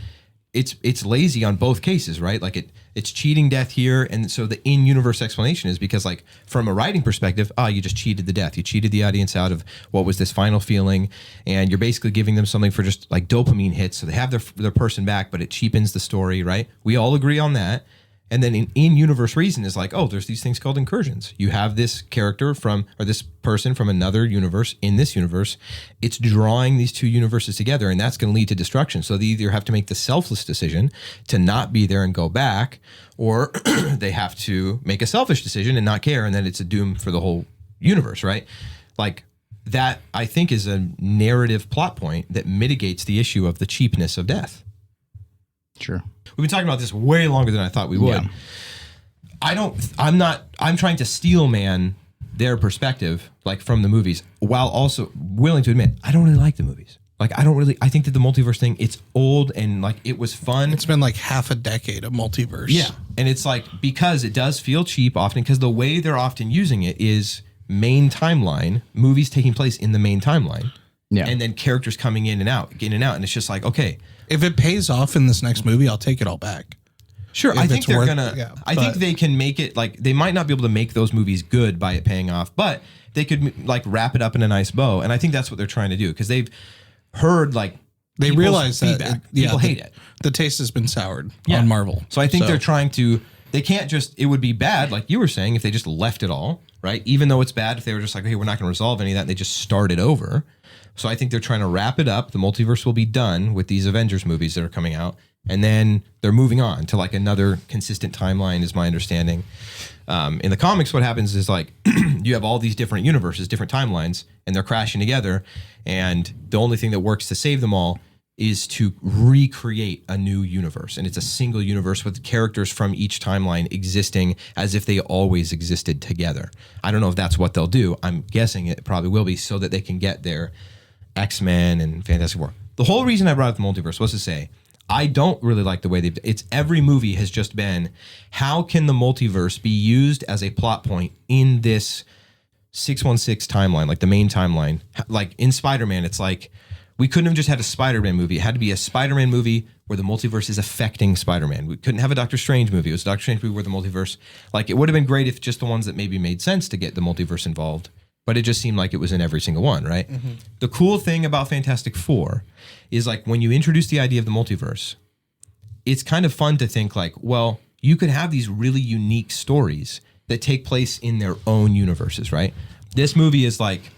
It's lazy on both cases, right? Like it's cheating death here. And so the in-universe explanation is because like from a writing perspective, you just cheated the death. You cheated the audience out of what was this final feeling. And you're basically giving them something for just like dopamine hits. So they have their person back, but it cheapens the story, right? We all agree on that. And then in-universe reason is like, there's these things called incursions. You have this character or this person from another universe in this universe. It's drawing these two universes together, and that's going to lead to destruction. So they either have to make the selfless decision to not be there and go back, or they have to make a selfish decision and not care, and then it's a doom for the whole universe, right? Like that, I think, is a narrative plot point that mitigates the issue of the cheapness of death. Sure. We've been talking about this way longer than I thought we would. Yeah. I'm trying to steel man their perspective, like from the movies, while also willing to admit, I don't really like the movies. Like, I think that the multiverse thing, it's old and like it was fun. It's been like half a decade of multiverse. Yeah. And it's like, because it does feel cheap often, because the way they're often using it is main timeline, movies taking place in the main timeline. Yeah. And then characters coming in and out. And it's just like, okay. If it pays off in this next movie, I'll take it all back. Sure, I think they're I think they can make it, like, they might not be able to make those movies good by it paying off, but they could like wrap it up in a nice bow. And I think that's what they're trying to do, because they've heard like they realize that people hate it. The taste has been soured on Marvel. So I think they're trying to. They can't just. It would be bad, like you were saying, if they just left it all, right? Even though it's bad, if they were just like, hey, we're not going to resolve any of that, and they just started over. So I think they're trying to wrap it up. The multiverse will be done with these Avengers movies that are coming out. And then they're moving on to like another consistent timeline, is my understanding. In the comics, what happens is like you have all these different universes, different timelines, and they're crashing together. And the only thing that works to save them all is to recreate a new universe. And it's a single universe with characters from each timeline existing as if they always existed together. I don't know if that's what they'll do. I'm guessing it probably will be, so that they can get their X-Men and Fantastic Four. The whole reason I brought up the multiverse was to say, I don't really like the way every movie has just been, how can the multiverse be used as a plot point in this 616 timeline, like the main timeline? Like in Spider-Man, it's like, we couldn't have just had a Spider-Man movie. It had to be a Spider-Man movie where the multiverse is affecting Spider-Man. We couldn't have a Doctor Strange movie. It was a Doctor Strange movie where the multiverse, like, it would have been great if just the ones that maybe made sense to get the multiverse involved, but it just seemed like it was in every single one, right? Mm-hmm. The cool thing about Fantastic Four is, like, when you introduce the idea of the multiverse, it's kind of fun to think like, well, you could have these really unique stories that take place in their own universes, right? This movie is like,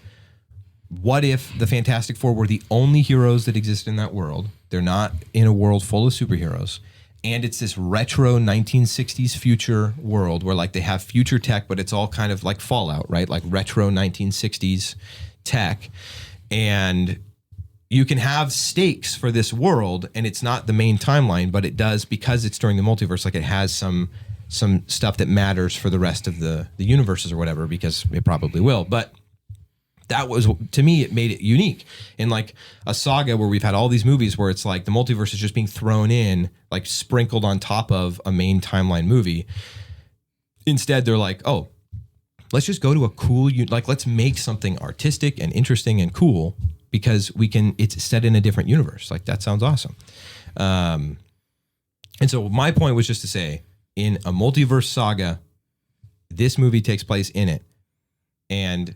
what if the Fantastic Four were the only heroes that exist in that world? They're not in a world full of superheroes. And it's this retro 1960s future world where like they have future tech, but it's all kind of like Fallout, right? Like retro 1960s tech. And you can have stakes for this world, and it's not the main timeline, but it does, because it's during the multiverse, like it has some stuff that matters for the rest of the universes or whatever, because it probably will. But that was, to me, it made it unique in like a saga where we've had all these movies where it's like the multiverse is just being thrown in, like sprinkled on top of a main timeline movie. Instead, they're like, oh, let's just go to a cool, like, let's make something artistic and interesting and cool, because it's set in a different universe. Like, that sounds awesome. And so my point was just to say, in a multiverse saga, this movie takes place in it, and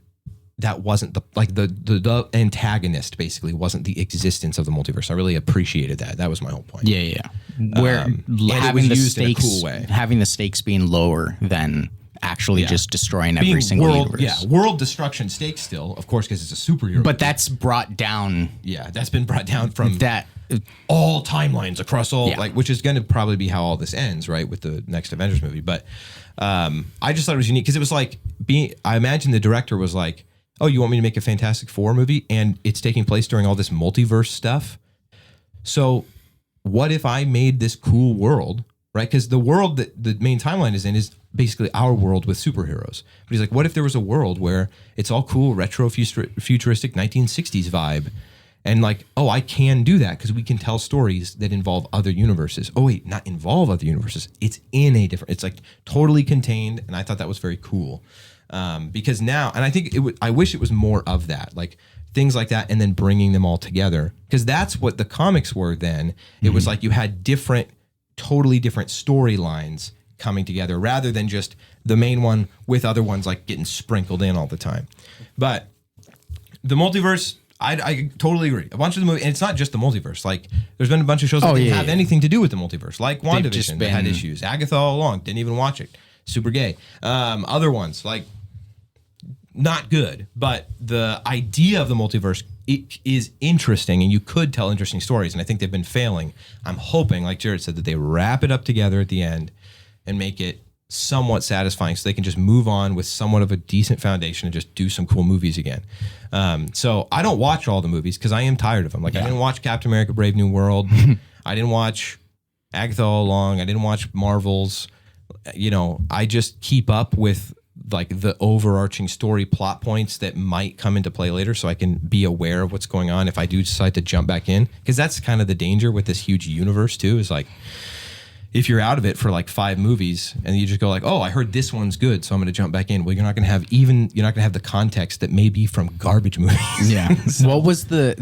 that wasn't the antagonist basically wasn't the existence of the multiverse. I really appreciated that. That was my whole point. Yeah. Where having the stakes, in a cool way. Having the stakes being lower than actually just destroying every single universe. Yeah, world destruction stakes still, of course, because it's a superhero. But that's brought down. Yeah, that's been brought down from that all timelines across all, which is going to probably be how all this ends, right, with the next Avengers movie. But I just thought it was unique because it was like I imagine the director was like, oh, you want me to make a Fantastic Four movie? And it's taking place during all this multiverse stuff. So what if I made this cool world, right? Because the world that the main timeline is in is basically our world with superheroes. But he's like, what if there was a world where it's all cool, retro, futuristic 1960s vibe? And like, oh, I can do that because we can tell stories that involve other universes. Oh, wait, not involve other universes. It's in a different, it's like totally contained. And I thought that was very cool. Because now, and I think I wish it was more of that, like things like that, and then bringing them all together. Because that's what the comics were then. It was like you had totally different storylines coming together rather than just the main one with other ones like getting sprinkled in all the time. But the multiverse, I totally agree. A bunch of the movies, and it's not just the multiverse. Like there's been a bunch of shows that didn't have anything to do with the multiverse, like WandaVision that had issues. Agatha all along, didn't even watch it. Super gay. Other ones like not good, but the idea of the multiverse is interesting, and you could tell interesting stories. And I think they've been failing. I'm hoping, like Jared said, that they wrap it up together at the end and make it somewhat satisfying, so they can just move on with somewhat of a decent foundation and just do some cool movies again. So I don't watch all the movies because I am tired of them. Like I didn't watch Captain America: Brave New World. I didn't watch Agatha all along. I didn't watch Marvel's. You know, I just keep up with like the overarching story plot points that might come into play later, so I can be aware of what's going on if I do decide to jump back in. Because that's kind of the danger with this huge universe too, is like if you're out of it for like 5 movies and you just go like, oh, I heard this one's good, so I'm going to jump back in. Well, you're not going to have the context that may be from garbage movies. Yeah. So, what was the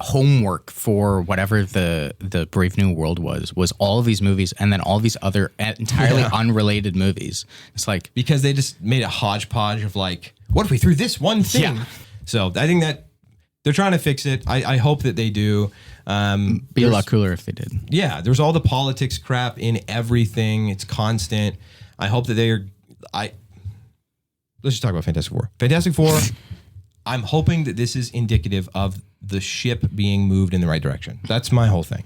homework for whatever the Brave New World was all of these movies and then all these other entirely unrelated movies. It's like, because they just made a hodgepodge of like, what if we threw this one thing? Yeah. So I think that they're trying to fix it. I hope that they do. Be a lot cooler if they did. Yeah, there's all the politics crap in everything. It's constant. I hope that let's just talk about Fantastic Four. Fantastic Four, I'm hoping that this is indicative of the ship being moved in the right direction. That's my whole thing.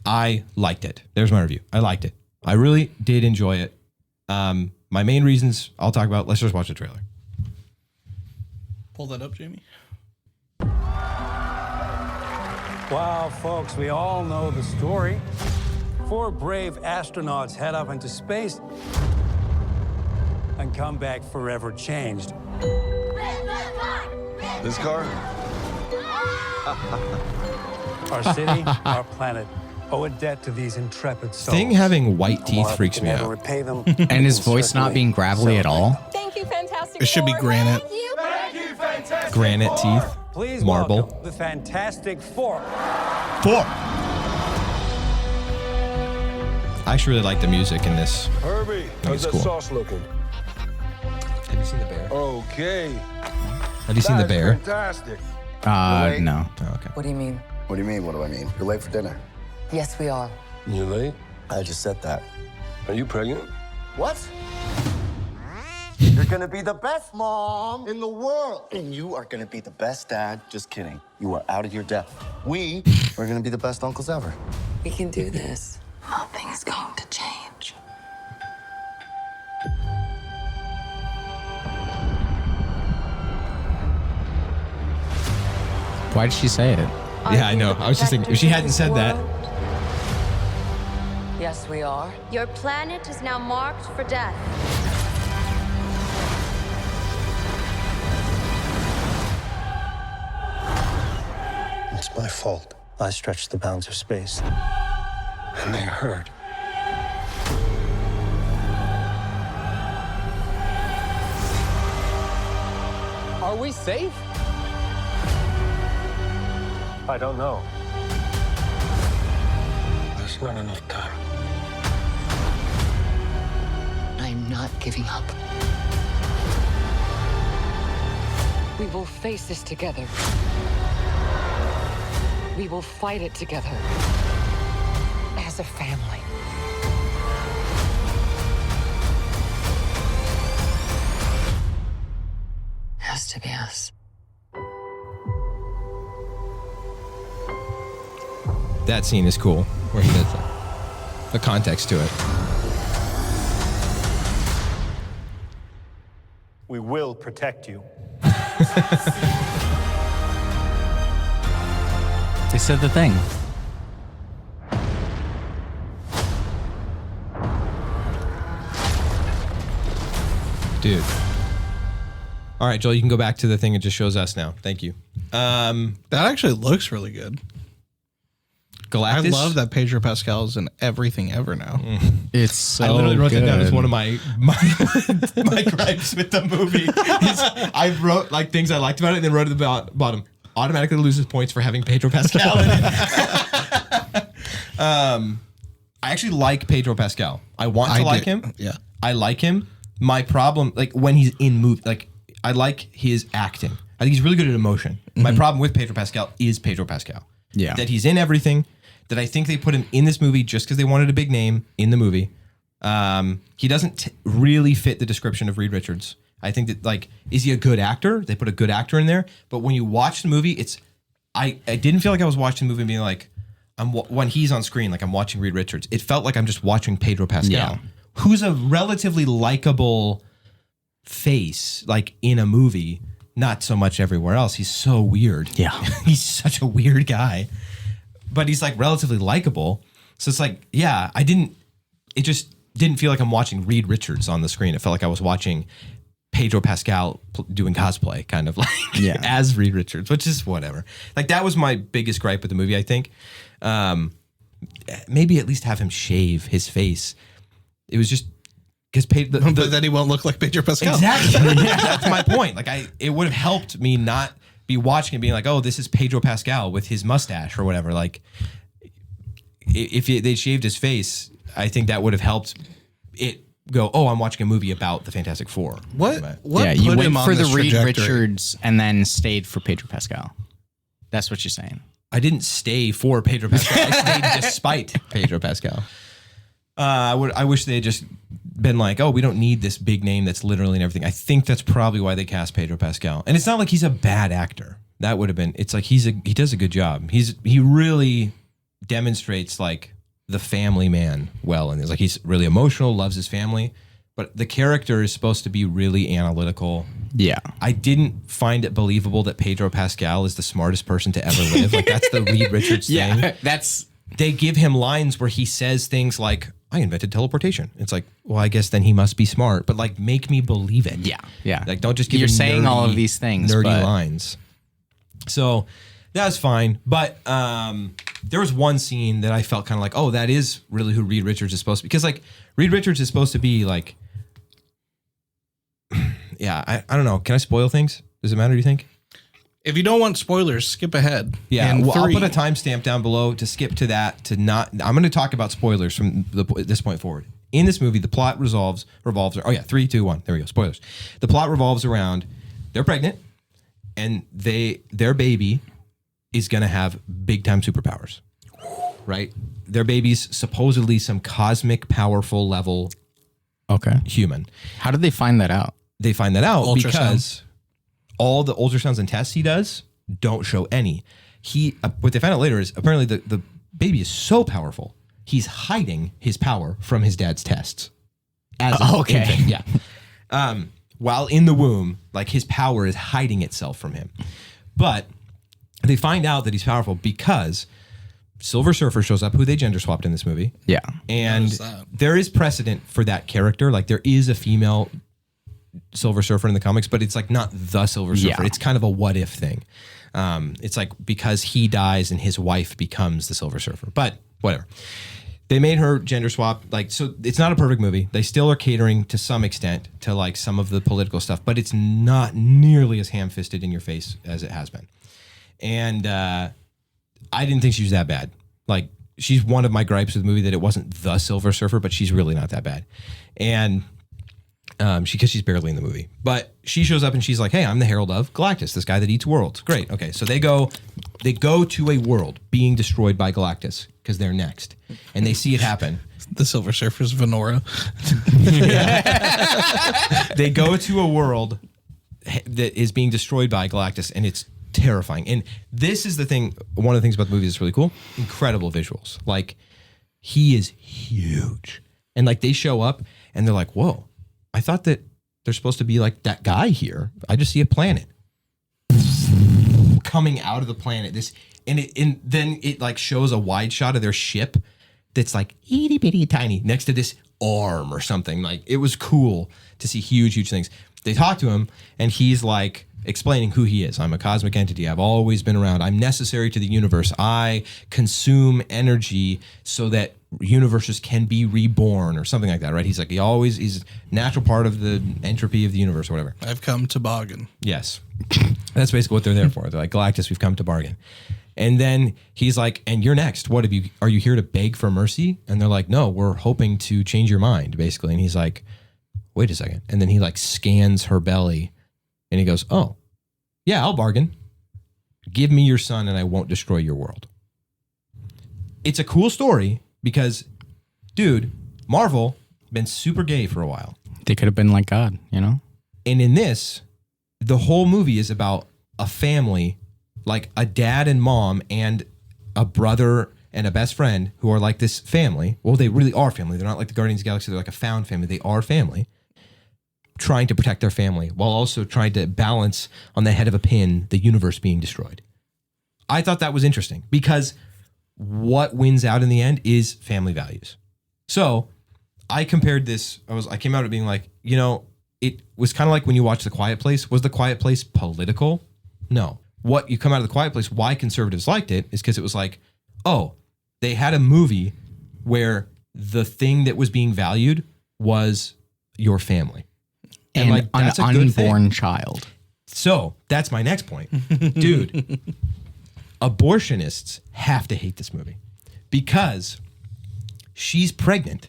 I liked it. There's my review. I liked it. I really did enjoy it. My main reasons I'll talk about. Let's just watch the trailer. Pull that up, Jamie. Well, folks, we all know the story. 4 brave astronauts head up into space and come back forever changed. This car? Our city, our planet, owe a debt to these intrepid souls. Thing having white teeth freaks me out. Repay them. And his voice not being gravelly at all. Thank you, Fantastic It should be Four. granite. Thank you, Fantastic Granite teeth. Please Marble. welcome the Fantastic Four. I actually really like the music in this. Herbie, how's that sauce looking? Have you seen the bear? Okay. Have you seen the bear? Fantastic. No. Oh, okay. What do you mean? What do you mean, what do I mean? You're late for dinner. Yes, we are. You late? I just said that. Are you pregnant? What? You're gonna be the best mom in the world. And you are gonna be the best dad. Just kidding. You are out of your depth. We are gonna be the best uncles ever. We can do this. Nothing's going to change. Why did she say it? Yeah, I know. I was just thinking, if she hadn't said that. Yes, we are. Your planet is now marked for death. It's my fault. I stretched the bounds of space. And they hurt. Are we safe? I don't know. There's not enough time. I'm not giving up. We will face this together. We will fight it together. As a family. Has to be us. That scene is cool, where he does the context to it. We will protect you. They said the thing. Dude. All right, Joel, you can go back to the thing. It just shows us now. Thank you. That actually looks really good. Galactus? I love that Pedro Pascal's in everything ever now. It's so I literally wrote that down as good. one of my gripes with the movie. I wrote like things I liked about it and then wrote at the bottom. Automatically loses points for having Pedro Pascal in it. I actually like Pedro Pascal. I want to like him. Yeah. I like him. My problem, like when he's in movie, like I like his acting. I think he's really good at emotion. My problem with Pedro Pascal is Pedro Pascal. Yeah. That he's in everything. That I think they put him in this movie just because they wanted a big name in the movie. He doesn't really fit the description of Reed Richards. I think that, like, is he a good actor? They put a good actor in there. But when you watch the movie, I didn't feel like I was watching the movie and being like, when he's on screen, like I'm watching Reed Richards. It felt like I'm just watching Pedro Pascal, who's a relatively likable face, like in a movie, not so much everywhere else. He's so weird. Yeah. He's such a weird guy. But he's like relatively likable. So it's like, yeah, it just didn't feel like I'm watching Reed Richards on the screen. It felt like I was watching Pedro Pascal doing cosplay, kind of like as Reed Richards, which is whatever. Like that was my biggest gripe with the movie, I think. Maybe at least have him shave his face. It was just because but then he won't look like Pedro Pascal. Exactly. Yeah, that's my point. Like it would have helped me not be watching and being like, oh, this is Pedro Pascal with his mustache or whatever. Like, if they shaved his face, I think that would have helped it go, oh, I'm watching a movie about the Fantastic Four. What Yeah, you put went him on for the this Reed trajectory? Richards and then stayed for Pedro Pascal. That's what you're saying. I didn't stay for Pedro Pascal. I stayed despite Pedro Pascal. I wish they had just been like, oh, we don't need this big name that's literally in everything. I think that's probably why they cast Pedro Pascal. And it's not like he's a bad actor. That would have been. It's like he does a good job. He really demonstrates like the family man well, and it's like he's really emotional, loves his family, but the character is supposed to be really analytical. Yeah. I didn't find it believable that Pedro Pascal is the smartest person to ever live. Like that's the Reed Richards thing. Yeah, that's. They give him lines where he says things like, I invented teleportation. It's like, well, I guess then he must be smart, but like make me believe it. Yeah. Yeah. Like don't just give You're him saying all of these things, nerdy but- lines. So that was fine. But there was one scene that I felt kind of like, oh, that is really who Reed Richards is supposed to be. Because like Reed Richards is supposed to be like, yeah, I don't know. Can I spoil things? Does it matter, do you think? If you don't want spoilers, skip ahead. Yeah, And well, I'll 3. put a timestamp down below to skip to that. I'm going to talk about spoilers from this point forward. In this movie, the plot revolves. Oh yeah, 3, 2, 1. There we go. Spoilers. The plot revolves around they're pregnant, and their baby is going to have big time superpowers. Right? Their baby's supposedly some cosmic, powerful level. Okay. Human. How did they find that out? They find that out Ultrasound. because all the ultrasounds and tests he does don't show any. What they find out later is apparently the baby is so powerful, he's hiding his power from his dad's tests. As an Okay. infant, yeah. While in the womb, like his power is hiding itself from him. But they find out that he's powerful because Silver Surfer shows up, who they gender swapped in this movie. Yeah. And there is precedent for that character. Like there is a female Silver Surfer in the comics, but it's like not the Silver Surfer. Yeah. It's kind of a what if thing. It's like because he dies and his wife becomes the Silver Surfer, but whatever. They made her gender swap. Like, so it's not a perfect movie. They still are catering to some extent to like some of the political stuff, but it's not nearly as ham-fisted in your face as it has been. And I didn't think she was that bad. Like, she's one of my gripes with the movie, that it wasn't the Silver Surfer, but she's really not that bad. And because she's barely in the movie. But she shows up and she's like, hey, I'm the Herald of Galactus, this guy that eats worlds. Great. Okay, so they go to a world being destroyed by Galactus because they're next. And they see it happen. The Silver Surfer's Venora. They go to a world that is being destroyed by Galactus, and it's terrifying. And this is the thing, one of the things about the movie that's really cool. Incredible visuals. Like, he is huge. And like, they show up and they're like, whoa, I thought that there's supposed to be like that guy here. I just see a planet coming out of the planet. And then it like shows a wide shot of their ship that's like itty bitty tiny next to this arm or something. Like, it was cool to see huge things. They talk to him and he's like explaining who he is. I'm a cosmic entity. I've always been around. I'm necessary to the universe. I consume energy so that universes can be reborn or something like that, right? He's like, he's a natural part of the entropy of the universe or whatever. I've come to bargain. Yes. That's basically what they're there for. They're like, Galactus, we've come to bargain. And then he's like, and you're next. Are you here to beg for mercy? And they're like, no, we're hoping to change your mind, basically. And he's like, wait a second. And then he like scans her belly and he goes, oh, yeah, I'll bargain. Give me your son and I won't destroy your world. It's a cool story because, dude, Marvel been super gay for a while. They could have been like God, you know? And in this, the whole movie is about a family, like a dad and mom and a brother and a best friend who are like this family. Well, they really are family. They're not like the Guardians of the Galaxy. They're like a found family. They are family, trying to protect their family while also trying to balance on the head of a pin the universe being destroyed. I thought that was interesting because what wins out in the end is family values. So I compared this. I came out of being like, you know, it was kind of like when you watch The Quiet Place. Was The Quiet Place political? No. What you come out of The Quiet Place, why conservatives liked it is because it was like, oh, they had a movie where the thing that was being valued was your family. And like, that's an unborn child. So that's my next point. Dude, abortionists have to hate this movie because she's pregnant.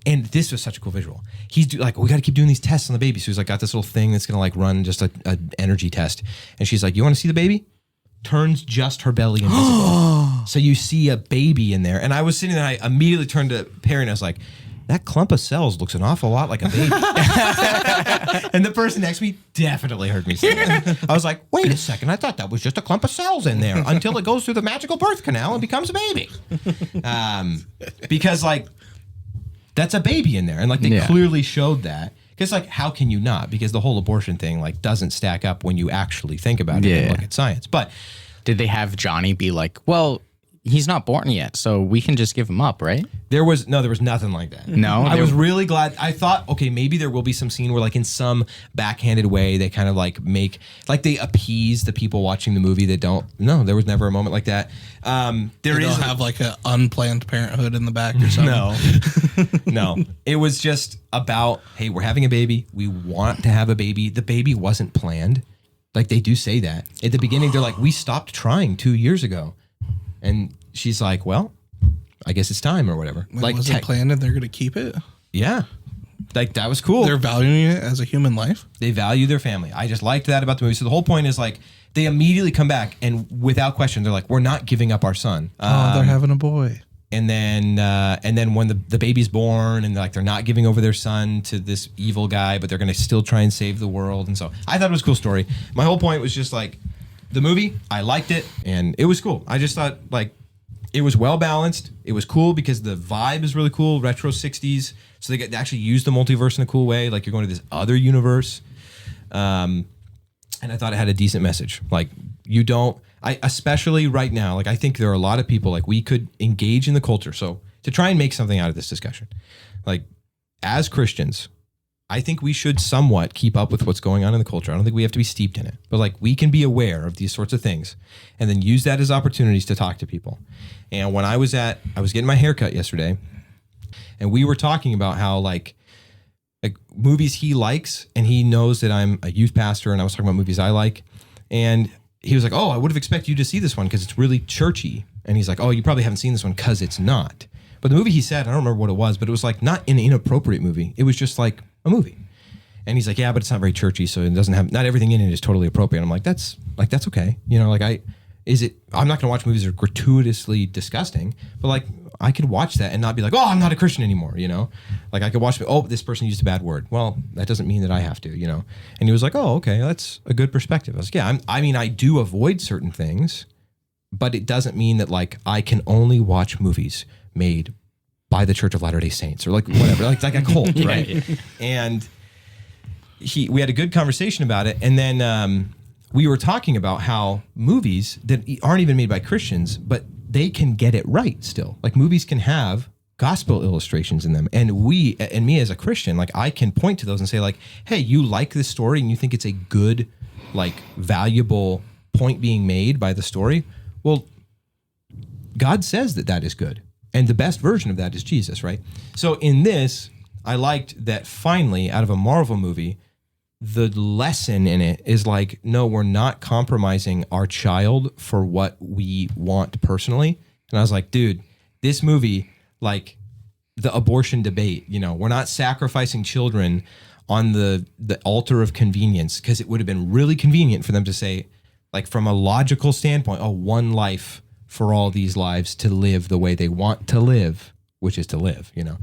And this was such a cool visual. He's like, we got to keep doing these tests on the baby. So he's like, got this little thing that's going to like run just a energy test. And she's like, you want to see the baby? Turns just her belly invisible. So you see a baby in there. And I was sitting there, I immediately turned to Perry and I was like, that clump of cells looks an awful lot like a baby. And the person next to me definitely heard me say that. I was like, wait a second. I thought that was just a clump of cells in there until it goes through the magical birth canal and becomes a baby. Because like, that's a baby in there. And like, they clearly showed that. Because like, how can you not? Because the whole abortion thing like doesn't stack up when you actually think about it and look at science. But did they have Johnny be like, well, he's not born yet, so we can just give him up, right? There was nothing like that. No, I was really glad. I thought, okay, maybe there will be some scene where, like, in some backhanded way, they kind of like they appease the people watching the movie that don't. No, there was never a moment like that. There is have like an unplanned parenthood in the back or something. No. It was just about, hey, we're having a baby. We want to have a baby. The baby wasn't planned. Like, they do say that at the beginning. They're like, we stopped trying 2 years ago, and she's like, well, I guess it's time or whatever. Like, was it planned and they're going to keep it? Yeah. Like, that was cool. They're valuing it as a human life? They value their family. I just liked that about the movie. So the whole point is, like, they immediately come back and without question, they're like, we're not giving up our son. They're having a boy. And then when the baby's born and they're not giving over their son to this evil guy, but they're going to still try and save the world. And so I thought it was a cool story. My whole point was just like, the movie, I liked it and it was cool. I just thought, like, it was well balanced. It was cool because the vibe is really cool, retro 60s. So they actually used the multiverse in a cool way. Like, you're going to this other universe. And I thought it had a decent message. Like, especially right now, like, I think there are a lot of people, like, we could engage in the culture. So to try and make something out of this discussion, like, as Christians, I think we should somewhat keep up with what's going on in the culture. I don't think we have to be steeped in it, but like, we can be aware of these sorts of things and then use that as opportunities to talk to people. And when I was getting my hair cut yesterday, and we were talking about how like movies he likes, and he knows that I'm a youth pastor, and I was talking about movies I like, and he was like, oh, I would have expected you to see this one because it's really churchy. And he's like, oh, you probably haven't seen this one because it's not. But the movie he said, I don't remember what it was, but it was like not an inappropriate movie. It was just like a movie. And he's like, yeah, but it's not very churchy, so it doesn't have, not everything in it is totally appropriate. I'm like, that's okay. You know, like I'm not gonna watch movies that are gratuitously disgusting, but like I could watch that and not be like, oh, I'm not a Christian anymore, you know? Like I could watch, oh, this person used a bad word. Well, that doesn't mean that I have to, you know? And he was like, oh, okay, that's a good perspective. I was like, yeah, I do avoid certain things, but it doesn't mean that like I can only watch movies made by the Church of Latter-day Saints or like whatever, like a cult, right? Yeah. And we had a good conversation about it. And then we were talking about how movies that aren't even made by Christians, but they can get it right still. Like movies can have gospel illustrations in them. And me as a Christian, like I can point to those and say like, hey, you like this story and you think it's a good, like valuable point being made by the story. Well, God says that is good. And the best version of that is Jesus, right? So in this, I liked that finally out of a Marvel movie, the lesson in it is like, no, we're not compromising our child for what we want personally. And I was like, dude, this movie, like the abortion debate, you know, we're not sacrificing children on the altar of convenience, because it would have been really convenient for them to say, like from a logical standpoint, oh, one life for all these lives to live the way they want to live, which is to live, you know.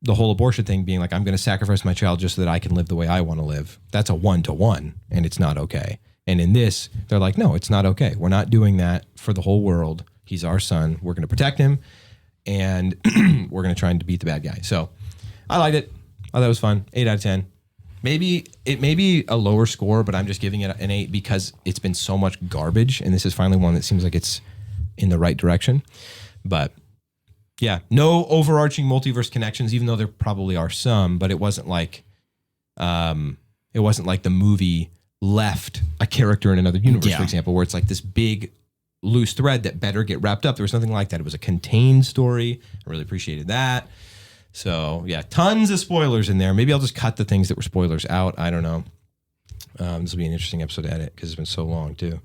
The whole abortion thing being like, I'm going to sacrifice my child just so that I can live the way I want to live. That's a 1-to-1, and it's not okay. And in this, they're like, no, it's not okay. We're not doing that for the whole world. He's our son. We're going to protect him, and we're going to try and beat the bad guy. So I liked it. I thought it was fun. 8 out of 10. Maybe it may be a lower score, but I'm just giving it an 8 because it's been so much garbage, and this is finally one that seems like it's in the right direction. But yeah, no overarching multiverse connections, even though there probably are some, but it wasn't like the movie left a character in another universe, for example, where it's like this big loose thread that better get wrapped up. There was nothing like that. It was a contained story. I really appreciated that. So yeah, tons of spoilers in there. Maybe I'll just cut the things that were spoilers out. I don't know. This will be an interesting episode to edit because it's been so long too.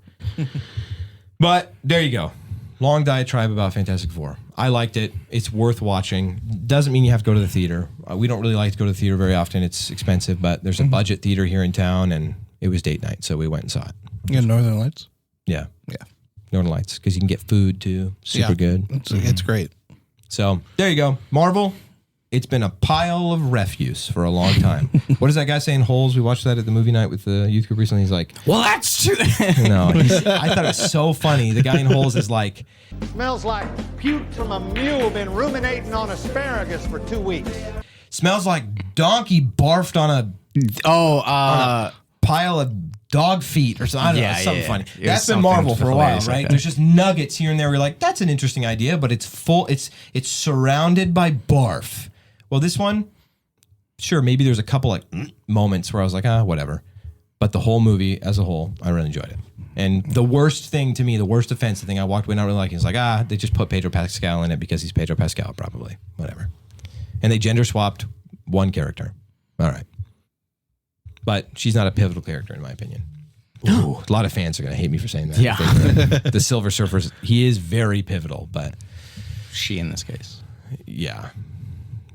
But there you go. Long diatribe about Fantastic Four. I liked it. It's worth watching. Doesn't mean you have to go to the theater. We don't really like to go to the theater very often. It's expensive, but there's a budget theater here in town, and it was date night, so we went and saw it. You got Northern Lights? Yeah. Northern Lights, because you can get food too. Super good. It's great. So there you go. Marvel. It's been a pile of refuse for a long time. What is that guy saying? Holes. We watched that at the movie night with the youth group recently. He's like, well, that's true. No, I thought it was so funny. The guy in Holes is like, smells like puke from a mule been ruminating on asparagus for 2 weeks. Smells like donkey barfed on a pile of dog feet or something. I don't know, something funny. That's been Marvel for a while, right? Like there's just nuggets here and there. We're like, that's an interesting idea, but it's full. It's surrounded by barf. Well, this one, sure, maybe there's a couple like moments where I was like, whatever. But the whole movie as a whole, I really enjoyed it. And the worst thing to me, the worst offense, the thing I walked away not really liking is like, they just put Pedro Pascal in it because he's Pedro Pascal, probably. Whatever. And they gender swapped one character. All right. But she's not a pivotal character, in my opinion. Ooh, a lot of fans are going to hate me for saying that. Yeah. The Silver Surfer, he is very pivotal, but she in this case. Yeah.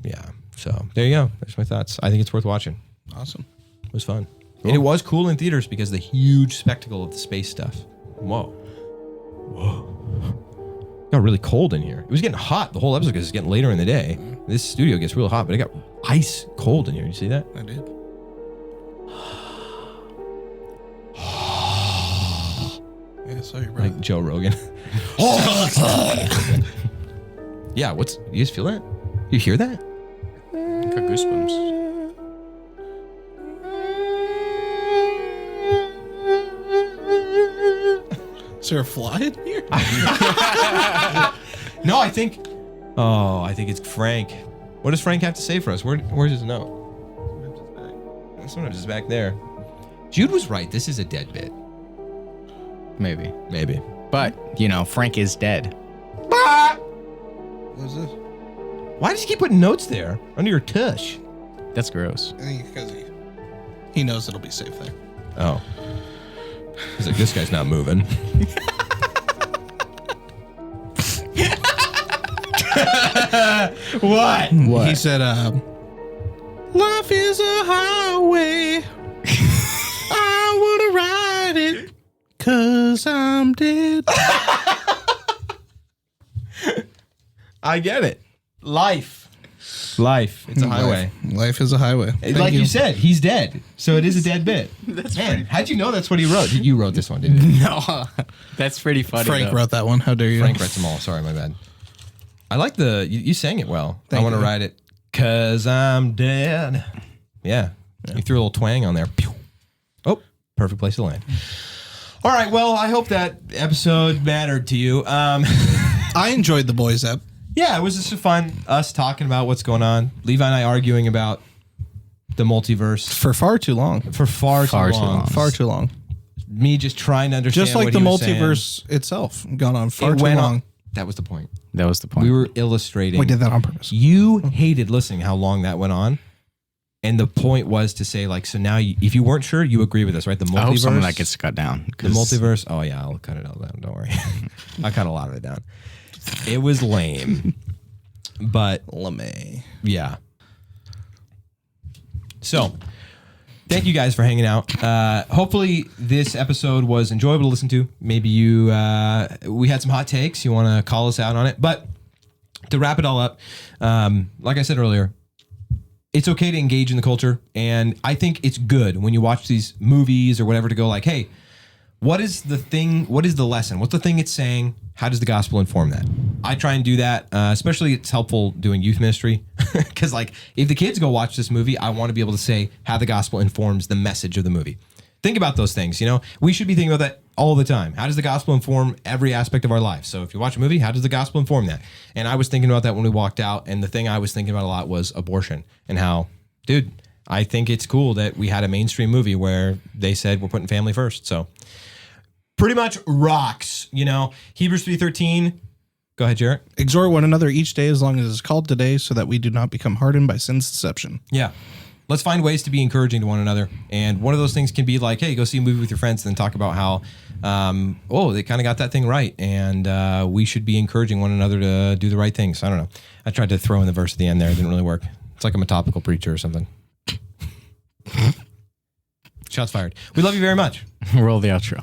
Yeah. So there you go. There's my thoughts. I think it's worth watching. Awesome. It was fun. Cool. And it was cool in theaters because of the huge spectacle of the space stuff. Whoa. It got really cold in here. It was getting hot the whole episode because it's getting later in the day. This studio gets real hot, but it got ice cold in here. You see that? I did. Yeah, sorry, bro. Like Joe Rogan. Yeah, you guys feel that? You hear that? Got goosebumps. Is there a fly in here? No, I think it's Frank. What does Frank have to say for us? Where's his note? Sometimes it's back there. Jude was right. This is a dead bit. Maybe. But, Frank is dead. What is this? Why does he keep putting notes there under your tush? That's gross. I think because he knows it'll be safe there. Oh. He's like, this guy's not moving. What? He said, life Life is a highway. I want to ride it because I'm dead. I get it. Life. It's a highway. Life is a highway. Like you said, he's dead. So it is a dead bit. Man, how'd you know that's what he wrote? You wrote this one, didn't you? No. That's pretty funny. Frank wrote that one. How dare you? Frank writes them all. Sorry, my bad. I like you sang it well. Thank I want to you. write it because I'm dead. Yeah. You threw a little twang on there. Pew. Oh, perfect place to land. All right. Well, I hope that episode mattered to you. I enjoyed the boys ep. Yeah, it was just fun, us talking about what's going on. Levi and I arguing about the multiverse. For far too long. For far too long. Far too long. Me just trying to understand Just like what the he was multiverse itself gone on far saying. too long. That was the point. That was the point. We were illustrating. We did that on purpose. You hated listening how long that went on. And the point was to say, like, so now if you weren't sure, you agree with us, right? The multiverse. I hope some of that gets cut down. The multiverse. Oh, yeah, I'll cut it all down. Don't worry. I cut a lot of it down. It was lame. But LeMay. Yeah. So, thank you guys for hanging out. Hopefully, this episode was enjoyable to listen to. Maybe we had some hot takes. You want to call us out on it. But to wrap it all up, like I said earlier, it's okay to engage in the culture. And I think it's good when you watch these movies or whatever to go like, hey, what is the thing? What is the lesson? What's the thing it's saying? How does the gospel inform that? I try and do that, especially it's helpful doing youth ministry. Because like if the kids go watch this movie, I want to be able to say how the gospel informs the message of the movie. Think about those things, We should be thinking about that all the time. How does the gospel inform every aspect of our life? So if you watch a movie, how does the gospel inform that? And I was thinking about that when we walked out. And the thing I was thinking about a lot was abortion and how, dude, I think it's cool that we had a mainstream movie where they said we're putting family first. So pretty much rocks, Hebrews 3:13. Go ahead, Jaret. Exhort one another each day as long as it's called today so that we do not become hardened by sin's deception. Yeah. Let's find ways to be encouraging to one another. And one of those things can be like, hey, go see a movie with your friends and then talk about how, they kind of got that thing right. And we should be encouraging one another to do the right things. I don't know. I tried to throw in the verse at the end there. It didn't really work. It's like I'm a topical preacher or something. Shots fired. We love you very much. Roll the outro.